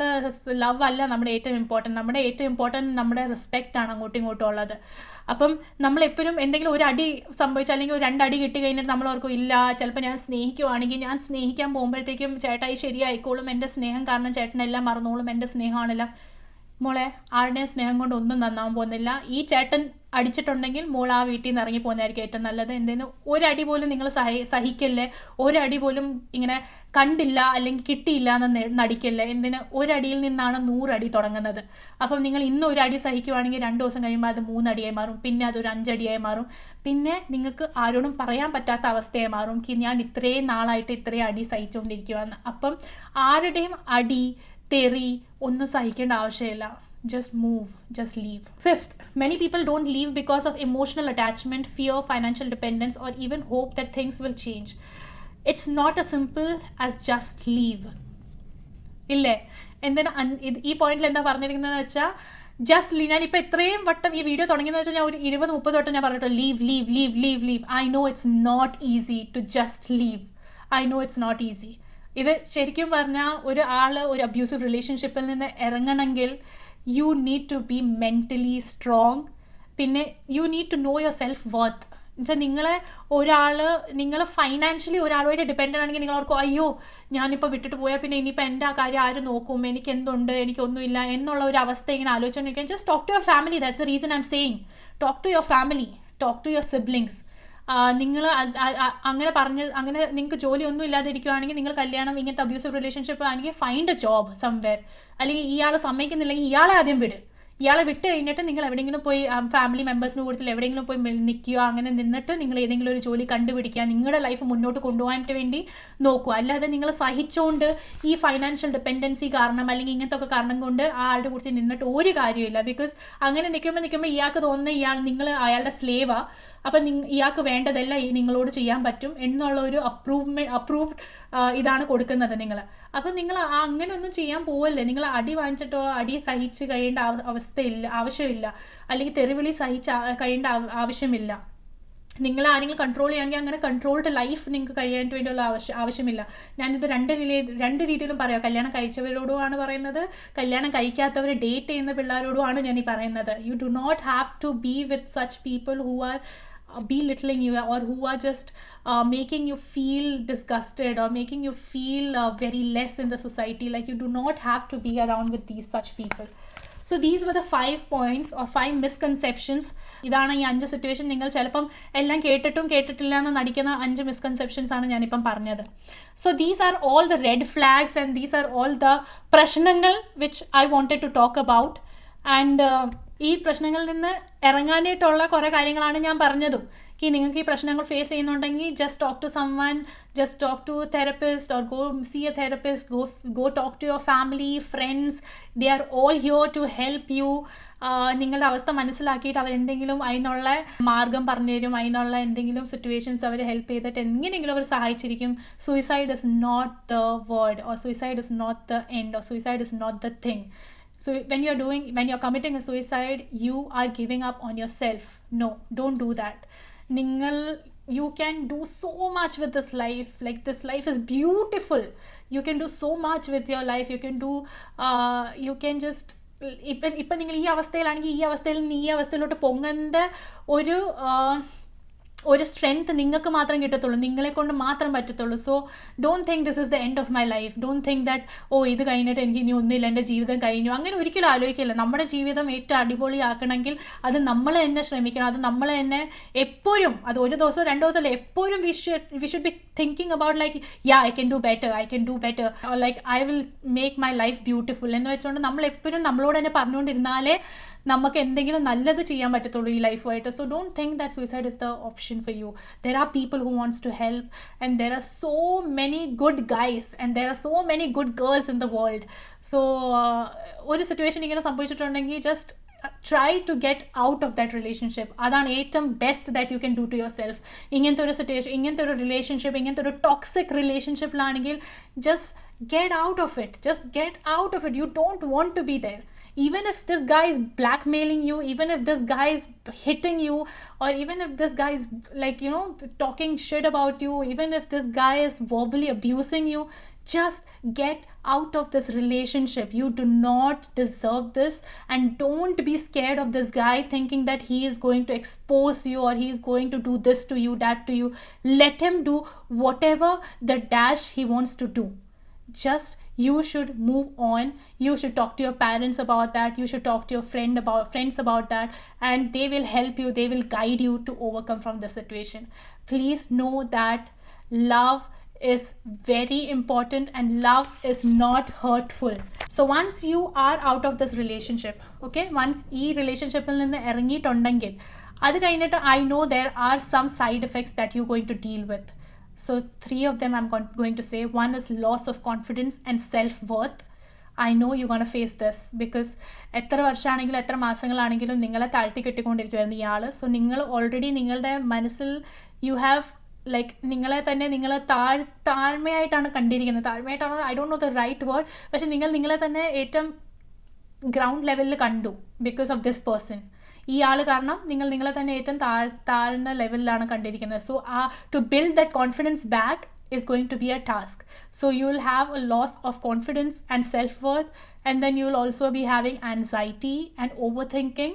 ലവ് അല്ല നമ്മുടെ ഏറ്റവും ഇമ്പോർട്ടൻറ്റ് നമ്മുടെ റെസ്പെക്റ്റ് ആണ് അങ്ങോട്ടും ഇങ്ങോട്ടും ഉള്ളത്. അപ്പം നമ്മളെപ്പോഴും എന്തെങ്കിലും ഒരു അടി സംഭവിച്ചാൽ അല്ലെങ്കിൽ 2 അടി കിട്ടി കഴിഞ്ഞിട്ട് നമ്മൾ ഓർക്കും ഇല്ല, ചിലപ്പോൾ ഞാൻ സ്നേഹിക്കുവാണെങ്കിൽ ഞാൻ സ്നേഹിക്കാൻ പോകുമ്പോഴത്തേക്കും ചേട്ടായി ശരിയായിക്കോളും, എൻ്റെ സ്നേഹം കാരണം ചേട്ടനെല്ലാം മറന്നോളും, എൻ്റെ സ്നേഹമാണെല്ലാം. മോളെ, ആരുടെയും സ്നേഹം കൊണ്ട് ഒന്നും നന്നാവാൻ പോകുന്നില്ല. ഈ ചേട്ടൻ അടിച്ചിട്ടുണ്ടെങ്കിൽ മോൾ ആ വീട്ടിൽ നിന്ന് ഇറങ്ങി പോകുന്നതായിരിക്കും ഏറ്റവും നല്ലത്. എന്തെങ്കിലും ഒരടി പോലും നിങ്ങൾ സഹിക്കല്ലേ, ഒരടി പോലും ഇങ്ങനെ കണ്ടില്ല അല്ലെങ്കിൽ കിട്ടിയില്ല എന്ന് നടിക്കല്ലേ. എന്തിന് ഒരടിയിൽ നിന്നാണ് 100 അടി തുടങ്ങുന്നത്. അപ്പം നിങ്ങൾ ഇന്ന് 1 അടി സഹിക്കുവാണെങ്കിൽ 2 ദിവസം കഴിയുമ്പോൾ അത് 3 അടിയായി മാറും, പിന്നെ അതൊരു 5 അടിയായി മാറും, പിന്നെ നിങ്ങൾക്ക് ആരോടും പറയാൻ പറ്റാത്ത അവസ്ഥയായി മാറും ഞാൻ ഇത്രയും നാളായിട്ട് ഇത്രയും അടി സഹിച്ചുകൊണ്ടിരിക്കുകയെന്ന്. അപ്പം ആരുടെയും അടി തെറി ഒന്നും സഹിക്കേണ്ട ആവശ്യമില്ല. Just move, just leave. Fifth, many people don't leave because of emotional attachment, fear, financial dependence or even hope that things will change. It's not as simple as just leave. ഇല്ലേ? എന്തിനാ ഈ പോയിന്റിൽ എന്താ പറഞ്ഞിരിക്കുന്നതെന്ന് വെച്ചാൽ ജസ്റ്റ് ലീവ്. ഞാനിപ്പോൾ ഇത്രയും വട്ടം ഈ വീഡിയോ തുടങ്ങിയെന്ന് വെച്ചാൽ ഞാൻ ഒരു 20-30 വട്ടം ഞാൻ പറഞ്ഞിട്ടോ leave. I know it's not easy to just leave. I know it's not easy. ഇത് ശരിക്കും പറഞ്ഞാൽ ഒരു അബ്യൂസീവ് റിലേഷൻഷിപ്പിൽ നിന്ന് ഇറങ്ങണമെങ്കിൽ you need to be mentally strong. പിന്നെ you need to know your self worth. എന്നുവെച്ചാൽ നിങ്ങൾ ഫൈനാൻഷ്യലി ഒരാളുമായിട്ട് ഡിപ്പെൻഡൻ്റ് ആണെങ്കിൽ നിങ്ങൾ ഓർക്കും, അയ്യോ ഞാനിപ്പോൾ വിട്ടിട്ട് പോയാൽ പിന്നെ ഇനിയിപ്പോൾ എൻ്റെ ആ കാര്യം ആര് നോക്കും, എനിക്ക് എന്തുണ്ട്, എനിക്കൊന്നുമില്ല എന്നുള്ള ഒരു അവസ്ഥ ഇങ്ങനെ ആലോചിച്ചുകൊണ്ടിരിക്കാൻ. Just talk to your family. That's the reason I'm saying talk to your family, talk to your siblings. നിങ്ങൾ അങ്ങനെ നിങ്ങൾക്ക് ജോലിയൊന്നും ഇല്ലാതിരിക്കുകയാണെങ്കിൽ, നിങ്ങൾ കല്യാണം ഇങ്ങനത്തെ അബ്യൂസീവ് റിലേഷൻഷിപ്പ് ആണെങ്കിൽ ഫൈൻഡ് എ ജോബ് സംവെയർ. അല്ലെങ്കിൽ ഇയാൾ സമ്മതിക്കുന്നില്ലെങ്കിൽ ഇയാളെ ആദ്യം വിട്. ഇയാളെ വിട്ട് കഴിഞ്ഞിട്ട് നിങ്ങൾ എവിടെയെങ്കിലും പോയി ഫാമിലി മെമ്പേഴ്സിന് കൂടുതൽ എവിടെയെങ്കിലും പോയി നിൽക്കുക. അങ്ങനെ നിന്നിട്ട് നിങ്ങൾ ഏതെങ്കിലും ഒരു ജോലി കണ്ടുപിടിക്കുക, നിങ്ങളുടെ ലൈഫ് മുന്നോട്ട് കൊണ്ടുപോകാനായിട്ട് വേണ്ടി നോക്കുക. അല്ലാതെ നിങ്ങൾ സഹിച്ചുകൊണ്ട് ഈ ഫൈനാൻഷ്യൽ ഡിപ്പെൻഡൻസി കാരണം അല്ലെങ്കിൽ ഇങ്ങനത്തെ ഒക്കെ കാരണം കൊണ്ട് ആ ആളുടെ കൂടെ നിന്നിട്ട് ഒരു കാര്യമില്ല. ബിക്കോസ് അങ്ങനെ നിൽക്കുമ്പോൾ ഇയാൾക്ക് തോന്നുന്ന നിങ്ങൾ അയാളുടെ സ്ലേവാ. അപ്പം ഇയാൾക്ക് വേണ്ടതെല്ലാം നിങ്ങളോട് ചെയ്യാൻ പറ്റും എന്നുള്ള ഒരു അപ്രൂവ്ഡ് ഇതാണ് കൊടുക്കുന്നത് നിങ്ങൾ. അപ്പം നിങ്ങൾ അങ്ങനെയൊന്നും ചെയ്യാൻ പോവല്ലേ. നിങ്ങൾ അടി വാങ്ങിച്ചിട്ടോ അടി സഹിച്ച് കഴിയേണ്ട ആവശ്യമില്ല. അല്ലെങ്കിൽ തെറിവിളി കഴിയേണ്ട ആവശ്യമില്ല. നിങ്ങൾ ആരെങ്കിലും കൺട്രോൾ ചെയ്യുകയാണെങ്കിൽ അങ്ങനെ കൺട്രോൾഡ് ലൈഫ് നിങ്ങൾക്ക് കഴിയാൻ വേണ്ടിയുള്ള ആവശ്യമില്ല. ഞാനിത് രണ്ട് രീതിയിലും പറയാം. കല്യാണം കഴിച്ചവരോടുമാണ് പറയുന്നത്, കല്യാണം കഴിക്കാത്തവർ ഡേറ്റ് ചെയ്യുന്ന പിള്ളേരോടുമാണ് ഞാൻ ഈ പറയുന്നത്. You do not have to be with such people who are belittling you or who are just making you feel disgusted or making you feel very less in the society. Like, you do not have to be around with such people. So these were the 5 points or 5 misconceptions. ഇതാണ് ഈ 5 situation. നിങ്ങൾ ചിലപ്പം എല്ലാം കേട്ടിട്ടില്ല എന്ന് നടിക്കുന്ന 5 misconceptions ആണ് ഞാനിപ്പം പറഞ്ഞത്. So these are all the red flags and these are all the പ്രശ്നങ്ങൾ which I wanted to talk about. And ഈ പ്രശ്നങ്ങളിൽ നിന്ന് ഇറങ്ങാനായിട്ടുള്ള കുറേ കാര്യങ്ങളാണ് ഞാൻ പറഞ്ഞതും. നിങ്ങൾക്ക് ഈ പ്രശ്നങ്ങൾ ഫേസ് ചെയ്യുന്നുണ്ടെങ്കിൽ just talk to someone, just talk to therapist or go see a therapist, go talk to your family, friends. They are all here to help you. നിങ്ങളുടെ അവസ്ഥ മനസ്സിലാക്കിയിട്ട് അവരെന്തെങ്കിലും അതിനുള്ള മാർഗം പറഞ്ഞു തരും, അതിനുള്ള എന്തെങ്കിലും സിറ്റുവേഷൻസ് അവർ ഹെൽപ്പ് ചെയ്തിട്ട് എങ്ങനെയെങ്കിലും അവർ സഹായിച്ചിരിക്കും. Suicide is not the word or suicide is not the end or suicide is not the thing. So when you're committing a suicide, you are giving up on yourself. No, don't do that. You can do so much with this life. Like, this life is beautiful. You can do so much with your life. You can just ഇപ്പം നിങ്ങൾ ഈ അവസ്ഥയിലാണെങ്കിൽ ഈ അവസ്ഥയിൽ നിന്ന് ഈ അവസ്ഥയിലോട്ട് പൊങ്ങേണ്ട ഒരു strength നിങ്ങൾക്ക് മാത്രം കിട്ടത്തുള്ളൂ, നിങ്ങളെ കൊണ്ട് മാത്രം പറ്റത്തുള്ളൂ. So don't think this is the end of my life. Don't think that ഇത് കഴിഞ്ഞിട്ട് എനിക്ക് ഇനി ഒന്നുമില്ല, എൻ്റെ ജീവിതം കഴിഞ്ഞു. അങ്ങനെ ഒരിക്കലും ആലോചിക്കില്ല. നമ്മുടെ ജീവിതം ഏറ്റവും അടിപൊളിയാക്കണമെങ്കിൽ അത് നമ്മൾ തന്നെ ശ്രമിക്കണം. അത് നമ്മൾ തന്നെ എപ്പോഴും, അത് ഒരു ദിവസം 2 ദിവസമല്ല, എപ്പോഴും we should be thinking about like, yeah, I can do better or like I will make my life beautiful എന്ന് വെച്ചുകൊണ്ട് നമ്മൾ എപ്പോഴും നമ്മളോട് തന്നെ പറഞ്ഞുകൊണ്ടിരുന്നാലേ നമുക്ക് എന്തെങ്കിലും നല്ലത് ചെയ്യാൻ പറ്റത്തുള്ളൂ ഈ ലൈഫുമായിട്ട്. So don't think that suicide is the option for you. There are people who wants to help and there are so many good guys and there are so many good girls in the world. So ഒരു situation ഇങ്ങനെ സംഭവിച്ചിട്ടുണ്ടെങ്കിൽ just try to get out of that relationship. അതാണ് ഏറ്റവും best that you can do to your self. ഇങ്ങനത്തെ ഒരു situation, ഇങ്ങനത്തെ ഒരു relationship, ഇങ്ങനത്തെ ഒരു ടോക്സിക് റിലേഷൻഷിപ്പിലാണെങ്കിൽ just get out of it. Just get out of it. You don't want to be there. Even if this guy is blackmailing you, even if this guy is hitting you, or even if this guy is like, talking shit about you, even if this guy is verbally abusing you, just get out of this relationship. You do not deserve this, and don't be scared of this guy thinking that he is going to expose you or he is going to do this to you, that to you. Let him do whatever the dash he wants to do. Just you should move on. You should talk to your parents about that. You should talk to your friends about that, and they will help you. They will guide you to overcome from the situation. Please know that love is very important and love is not hurtful. So once you are out of this relationship, okay, once ee relationship il ninnu erangitundengil adu kayinittu I know there are some side effects that you're going to deal with. So 3 of them I'm going to say. One is loss of confidence and self-worth. I know you're going to face this because എത്ര വർഷമാണെങ്കിലും എത്ര മാസങ്ങളാണെങ്കിലും നിങ്ങളെ താഴ്ത്തി കെട്ടിക്കൊണ്ടിരിക്കുമായിരുന്നു ഇയാൾ. So നിങ്ങൾ already നിങ്ങളുടെ മനസ്സിൽ you have like നിങ്ങളെ തന്നെ നിങ്ങൾ താഴ്മയായിട്ടാണ് കണ്ടിരിക്കുന്നത്. താഴ്മയായിട്ടാണ്, I don't know the right word, പക്ഷെ നിങ്ങളെ തന്നെ ഏറ്റവും ഗ്രൗണ്ട് ലെവലിൽ കണ്ടു ബിക്കോസ് ഓഫ് ദിസ് പേഴ്സൺ. ഈ ആൾ കാരണം നിങ്ങളെ തന്നെ ഏറ്റവും താഴ്ന്ന ലെവലിലാണ് കണ്ടിരിക്കുന്നത്. So to build that confidence back is going to be a task. So you will have a loss of confidence and self-worth, and then you will also be having anxiety and overthinking,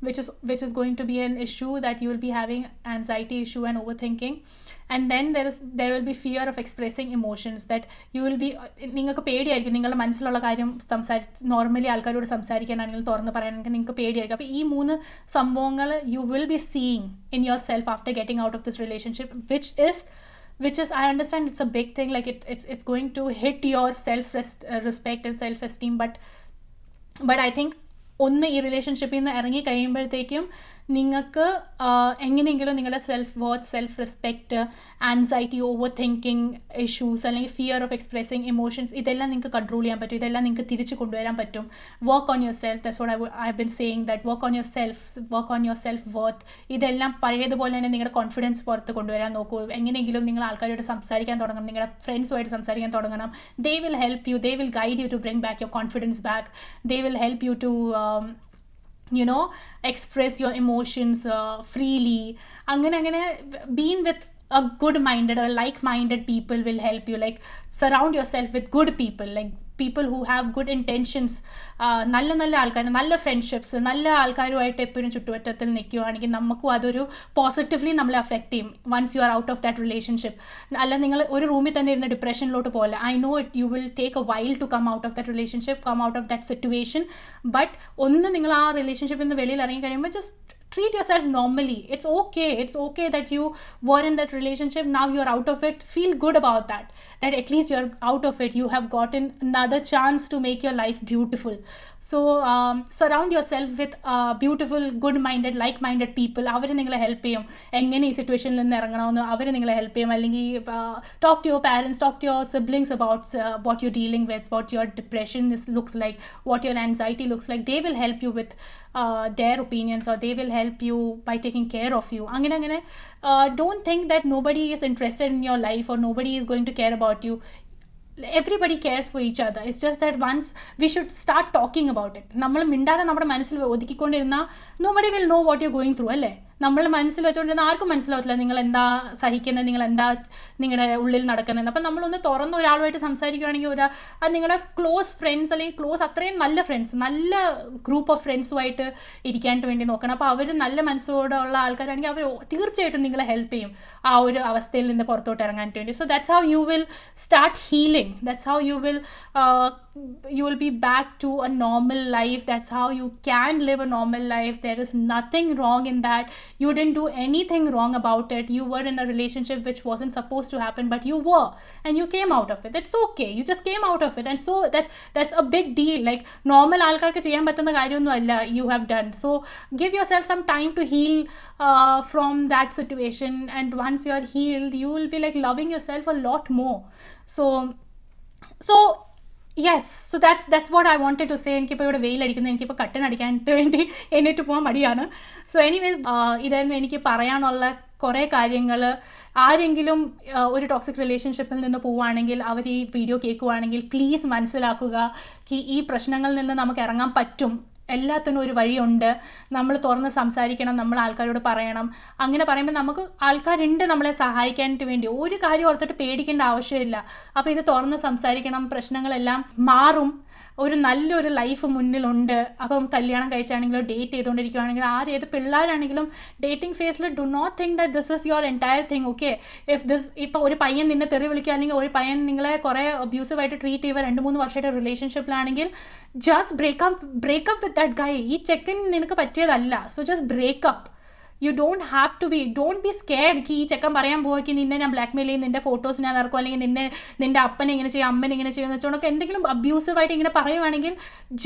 which is going to be an issue, that you will be having anxiety issue and overthinking. And then there will be fear of expressing emotions, that you will be, നിങ്ങൾക്ക് പേടിയായിരിക്കും നിങ്ങളുടെ മനസ്സിലുള്ള കാര്യം normally ആൾക്കാരോട് സംസാരിക്കാനാണെങ്കിൽ തുറന്ന് പറയാനാണെങ്കിൽ നിങ്ങൾക്ക് പേടിയായിരിക്കും. അപ്പോൾ ഈ 3 സംഭവങ്ങൾ you will be seeing in your self after getting out of this relationship, which is I understand it's a big thing, like it's going to hit your self respect and self esteem, but I think ഒന്ന് ഈ റിലേഷൻഷിപ്പിൽ നിന്ന് ഇറങ്ങി കഴിയുമ്പോഴത്തേക്കും നിങ്ങൾക്ക് എങ്ങനെയെങ്കിലും നിങ്ങളുടെ self worth, self respect, anxiety, over thinking issues, അല്ലെങ്കിൽ ഫിയർ ഓഫ് എക്സ്പ്രസിങ് ഇമോഷൻസ്, ഇതെല്ലാം നിങ്ങൾക്ക് കൺട്രോൾ ചെയ്യാൻ പറ്റും, ഇതെല്ലാം നിങ്ങൾക്ക് തിരിച്ച് കൊണ്ടുവരാൻ പറ്റും. Work on your self, that's what I been saying, that work on your self, work on your self worth. ഇതെല്ലാം പഴയതുപോലെ തന്നെ നിങ്ങളുടെ കോൺഫിഡൻസ് പുറത്ത് കൊണ്ടുവരാൻ നോക്കൂ. എങ്ങനെയെങ്കിലും നിങ്ങൾ ആൾക്കാരോട് സംസാരിക്കാൻ തുടങ്ങണം, നിങ്ങളുടെ ഫ്രണ്ട്സുമായിട്ട് സംസാരിക്കാൻ തുടങ്ങണം. They will help you, they will guide you to bring back your confidence back. They will help you to express your emotions freely. അങ്ങനെ being with a good minded or like minded people will help you. Like surround yourself with good people, like people who have good intentions. നല്ല ആൾക്കാർ, നല്ല friendships, നല്ല ആൾക്കാരുമായിട്ട് എപ്പോഴും ചുറ്റുവട്ടത്തിൽ നിൽക്കുകയാണെങ്കിൽ നമുക്കും അതൊരു പോസിറ്റീവ്ലി നമ്മളെ അഫക്റ്റ് ചെയ്യും once you are out of that relationship. അല്ല നിങ്ങൾ ഒരു റൂമിൽ തന്നെ ഇരുന്ന ഡിപ്രഷനിലോട്ട് പോലെ, I know it you will take a while to come out of that relationship, come out of that situation. But ഒന്ന് നിങ്ങൾ ആ റിലേഷൻഷിപ്പിൽ നിന്ന് വെളിയിൽ ഇറങ്ങി കഴിയുമ്പോൾ just treat yourself normally. It's okay that you were in that relationship, now you're out of it. Feel good about that at least you're out of it. You have gotten another chance to make your life beautiful. So surround yourself with beautiful, good minded, like minded people. അവർ നിങ്ങളെ help ചെയ്യും, എങ്ങനെ ഈ സിറ്റുവേഷനിൽ നിന്ന് ഇറങ്ങണമെന്ന് അവർ നിങ്ങളെ help ചെയ്യും. അല്ലെങ്കിൽ talk to your parents, talk to your siblings about what you're dealing with, what your depression looks like, what your anxiety looks like. They will help you with their opinions, or they will help you by taking care of you. അങ്ങനെ don't think that nobody is interested in your life or nobody is going to care about you. Everybody cares for each other. It's just that once we should start talking about it. നമ്മൾ മിണ്ടാതെ നമ്മുടെ മനസ്സിൽ ഒതുക്കിക്കൊണ്ടിരുന്നാൽ nobody will know what you're going through, അല്ലേ? നമ്മൾ മനസ്സിൽ വെച്ചുകൊണ്ടിരുന്ന ആർക്കും മനസ്സിലാവത്തില്ല നിങ്ങൾ എന്താ സഹിക്കുന്നത്, നിങ്ങൾ എന്താ നിങ്ങളുടെ ഉള്ളിൽ നടക്കുന്നത്. അപ്പം നമ്മളൊന്ന് തുറന്ന് ഒരാളുമായിട്ട് സംസാരിക്കുകയാണെങ്കിൽ നിങ്ങളുടെ ക്ലോസ് ഫ്രണ്ട്സ്, അല്ലെങ്കിൽ അത്രയും നല്ല ഫ്രണ്ട്സ്, നല്ല ഗ്രൂപ്പ് ഓഫ് ഫ്രണ്ട്സുമായിട്ട് ഇരിക്കാനായിട്ട് വേണ്ടി നോക്കണം. അപ്പോൾ അവർ നല്ല മനസ്സോടുള്ള ആൾക്കാരാണെങ്കിൽ അവർ തീർച്ചയായിട്ടും നിങ്ങളെ ഹെൽപ്പ് ചെയ്യും ആ ഒരു അവസ്ഥയിൽ നിന്ന് പുറത്തോട്ട് ഇറങ്ങാനായിട്ട് വേണ്ടി. So that's how you will start healing. That's how you will be back to a normal life. That's how you can live a normal life. There is nothing wrong in that. You didn't do anything wrong about it. You were in a relationship which wasn't supposed to happen, but you were, and you came out of it. It's okay. You just came out of it, and so that's a big deal. Like normal ആൾക്കാർക്ക് ചെയ്യാൻ പറ്റുന്ന കാര്യമൊന്നും അല്ല you have done. So give yourself some time to heal from that situation, and once you are healed, you will be like loving yourself a lot more. So yes, so that's what I wanted to say. എനിക്കിപ്പോൾ ഇവിടെ വെയിലടിക്കുന്നു, എനിക്കിപ്പോൾ കട്ടൻ അടിക്കാനായിട്ട് വേണ്ടി എന്നിട്ട് പോകാൻ മടിയാണ്. So anyways ഇതായിരുന്നു എനിക്ക് പറയാനുള്ള കുറേ കാര്യങ്ങൾ. ആരെങ്കിലും ഒരു റിലേഷൻഷിപ്പിൽ നിന്ന് പോവുകയാണെങ്കിൽ, അവർ ഈ വീഡിയോ കേൾക്കുകയാണെങ്കിൽ പ്ലീസ് മനസ്സിലാക്കുക, ഈ പ്രശ്നങ്ങളിൽ നിന്ന് നമുക്ക് ഇറങ്ങാൻ പറ്റും. എല്ലാത്തിനും ഒരു വഴിയുണ്ട്. നമ്മൾ തുറന്ന് സംസാരിക്കണം, നമ്മൾ ആൾക്കാരോട് പറയണം. അങ്ങനെ പറയുമ്പോൾ നമുക്ക് ആൾക്കാരുണ്ട് നമ്മളെ സഹായിക്കാനായിട്ട് വേണ്ടി. ഒരു കാര്യം ഓർത്തിട്ട് പേടിക്കേണ്ട ആവശ്യമില്ല. അപ്പോൾ ഇത് തുറന്ന് സംസാരിക്കണം, പ്രശ്നങ്ങളെല്ലാം മാറും. ഒരു നല്ലൊരു ലൈഫ് മുന്നിലുണ്ട്. അപ്പം കല്യാണം കഴിച്ചാണെങ്കിലും ഡേറ്റ് ചെയ്തുകൊണ്ടിരിക്കുകയാണെങ്കിലും ഏത് പിള്ളേരാണെങ്കിലും ഡേറ്റിംഗ് ഫേസിൽ do not think that this is your entire thing. Okay, ഇപ്പോൾ ഒരു പയ്യൻ നിന്നെ തെറി വിളിക്കുക, അല്ലെങ്കിൽ ഒരു പയ്യൻ നിങ്ങളെ കുറേ അബ്യൂസീവായിട്ട് ട്രീറ്റ് ചെയ്യുക, 2-3 വർഷമായിട്ട് റിലേഷൻഷിപ്പിലാണെങ്കിൽ just break up with that guy. ഈ ചെക്കൻ നിനക്ക് പറ്റിയതല്ല. So just break up. You don't be scared ki ee chekan parayan poa ki ninne ഞാൻ ബ്ലാക്ക്മെയിൽ ചെയ്യും, നിന്റെ ഫോട്ടോസ് ഞാൻ ഇറക്കും, അല്ലെങ്കിൽ നിന്റെ അപ്പനെ ഇങ്ങനെ ചെയ്യും, അമ്മനെ ഇങ്ങനെ ചെയ്യുമെന്ന് വെച്ചോണ്ടൊക്കെ എന്തെങ്കിലും അബ്യൂസീവ് ആയിട്ട് ഇങ്ങനെ പറയുവാണെങ്കിൽ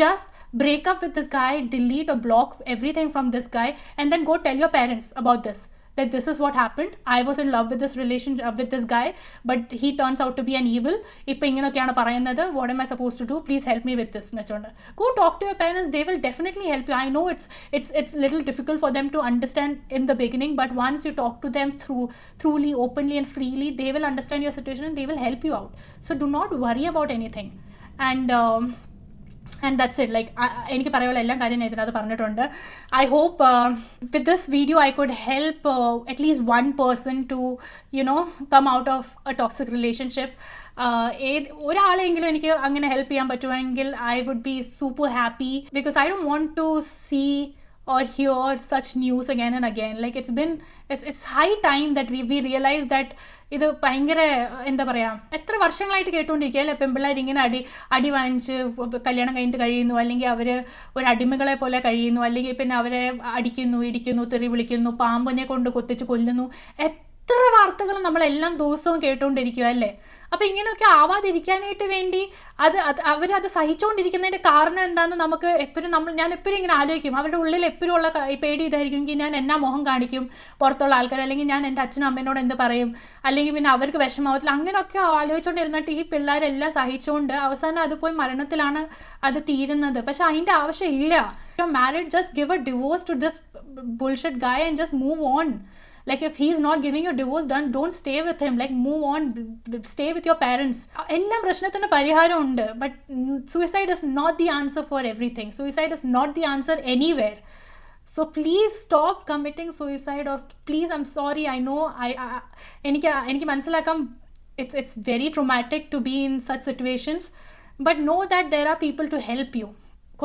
just break up with this guy, delete or block everything from this guy, and then go tell your parents about this, that this is what happened. I was in love with this relationship with this guy, but he turns out to be an evil. ഇപ്പം ഇങ്ങനെയൊക്കെയാണ് പറയുന്നത്. What am I supposed to do? Please help me with this എന്നുവെച്ചോണ്ട് go talk to your parents. They will definitely help you. I know it's little difficult for them to understand in the beginning, but once you talk to them truly, openly and freely, they will understand your situation and they will help you out. So do not worry about anything. And and that's it. Like എനിക്ക് പറയാനുള്ള എല്ലാ കാര്യം ഞാൻ ഇതിനകത്ത് പറഞ്ഞിട്ടുണ്ട്. I hope with this video I could help at least one person to come out of a toxic relationship. ഒരാളെങ്കിലും എനിക്ക് അങ്ങനെ ഹെൽപ്പ് ചെയ്യാൻ പറ്റുമെങ്കിൽ I would be super happy, because I don't want to see or hear such news again and again. Like it's high time that we realize that ഇത് ഭയങ്കര എന്താ പറയുക, എത്ര വർഷങ്ങളായിട്ട് കേട്ടുകൊണ്ടിരിക്കുക അല്ലേ പെൺപിള്ളേർ ഇങ്ങനെ അടി വാങ്ങിച്ച് കല്യാണം കഴിഞ്ഞിട്ട് കഴിയുന്നു, അല്ലെങ്കിൽ അവർ ഒരു അടിമകളെ പോലെ കഴിയുന്നു, അല്ലെങ്കിൽ പിന്നെ അവരെ അടിക്കുന്നു, ഇടിക്കുന്നു, തെറി വിളിക്കുന്നു, പാമ്പിനെ കൊണ്ട് കൊത്തിച്ച് കൊല്ലുന്നു. എത്ര വാർത്തകൾ നമ്മളെല്ലാം ദിവസവും കേട്ടുകൊണ്ടിരിക്കുക അല്ലേ. അപ്പം ഇങ്ങനെയൊക്കെ ആവാതിരിക്കാനായിട്ട് വേണ്ടി അവരത് സഹിച്ചുകൊണ്ടിരിക്കുന്നതിൻ്റെ കാരണം എന്താണെന്ന് നമുക്ക് എപ്പോഴും ഞാൻ എപ്പോഴും ഇങ്ങനെ ആലോചിക്കും. അവരുടെ ഉള്ളിൽ എപ്പോഴും ഉള്ള പേടി ഇതായിരിക്കും, എങ്കിൽ ഞാൻ എന്നാ മുഖം കാണിക്കും പുറത്തുള്ള ആൾക്കാർ, അല്ലെങ്കിൽ ഞാൻ എൻ്റെ അച്ഛനും അമ്മേനോട് എന്ത് പറയും, അല്ലെങ്കിൽ പിന്നെ അവർക്ക് വിഷമാവത്തില്ല. അങ്ങനെയൊക്കെ ആലോചിച്ചുകൊണ്ടിരുന്നിട്ട് ഈ പിള്ളേരെല്ലാം സഹിച്ചുകൊണ്ട് അവസാനം അത് പോയി മരണത്തിലാണ് അത് തീരുന്നത്. പക്ഷെ അതിൻ്റെ ആവശ്യമില്ല. Married, just give a divorce to this bullshit guy and just move on. Like if he's not giving you divorce, don't stay with him. Like move on, stay with your parents. എല്ലാം പ്രശ്നത്തിന് പരിഹാരം ഉണ്ട്. But suicide is not the answer for everything. Suicide is not the answer anywhere. So please stop committing suicide, or please, I'm sorry, I know എനിക്ക് മനസ്സിലാക്കാം it's very traumatic to be in such situations, but know that there are people to help you.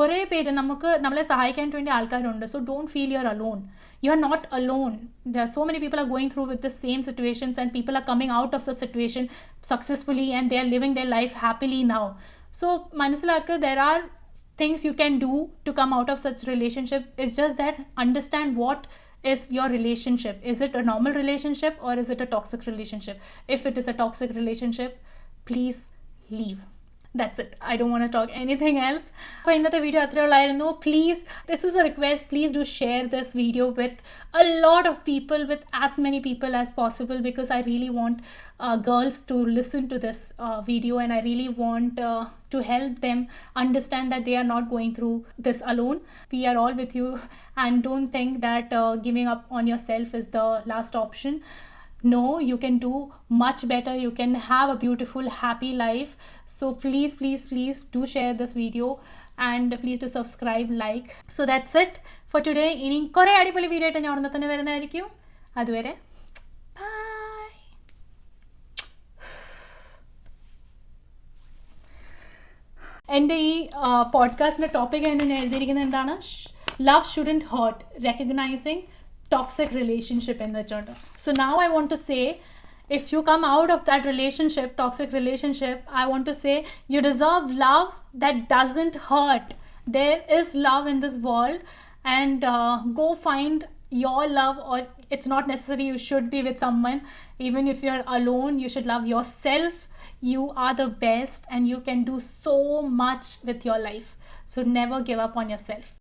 കുറേ പേര് നമ്മളെ സഹായിക്കാൻ വേണ്ടി ആൾക്കാരുണ്ട്. So don't feel you're alone. You're not alone. There are so many people are going through with the same situations, and people are coming out of such situation successfully, and they are living their life happily now. So manassilakka, there are things you can do to come out of such relationship. It's just that understand what is your relationship. Is it a normal relationship, or is it a toxic relationship? If it is a toxic relationship, please leave. That's it. I don't want to talk anything else. അപ്പോൾ ഇന്നത്തെ video അത്രേ ഉള്ളായിരുന്നു. Please, this is A request, please do share this video with a lot of people, with as many people as possible, because I really want girls to listen to this video, and I really want to help them understand that they are not going through this alone. We are all with you, and don't think that giving up on yourself is the last option. No, you can do much better. You can have a beautiful, happy life. So please, please, please do share this video, and please do subscribe, like. So that's it for today. ഇനി കുറേ അടിപൊളി video ആയിട്ട് ഞാൻ ഉടനെ തന്നെ വരുന്നതായിരിക്കും. അതുവരെ by. എൻ്റെ ഈ പോഡ്കാസ്റ്റിൻ്റെ ടോപ്പിക് ആയിട്ട് ഞാൻ എഴുതിയിരിക്കുന്നത് എന്താണ്, love shouldn't hurt, recognizing toxic relationship in the chapter. So now I want to say, if you come out of that relationship, toxic relationship, I want to say you deserve love that doesn't hurt. There is love in this world, and go find your love. Or it's not necessary you should be with someone. Even if you're alone, you should love yourself. You are the best, and you can do so much with your life. So never give up on yourself.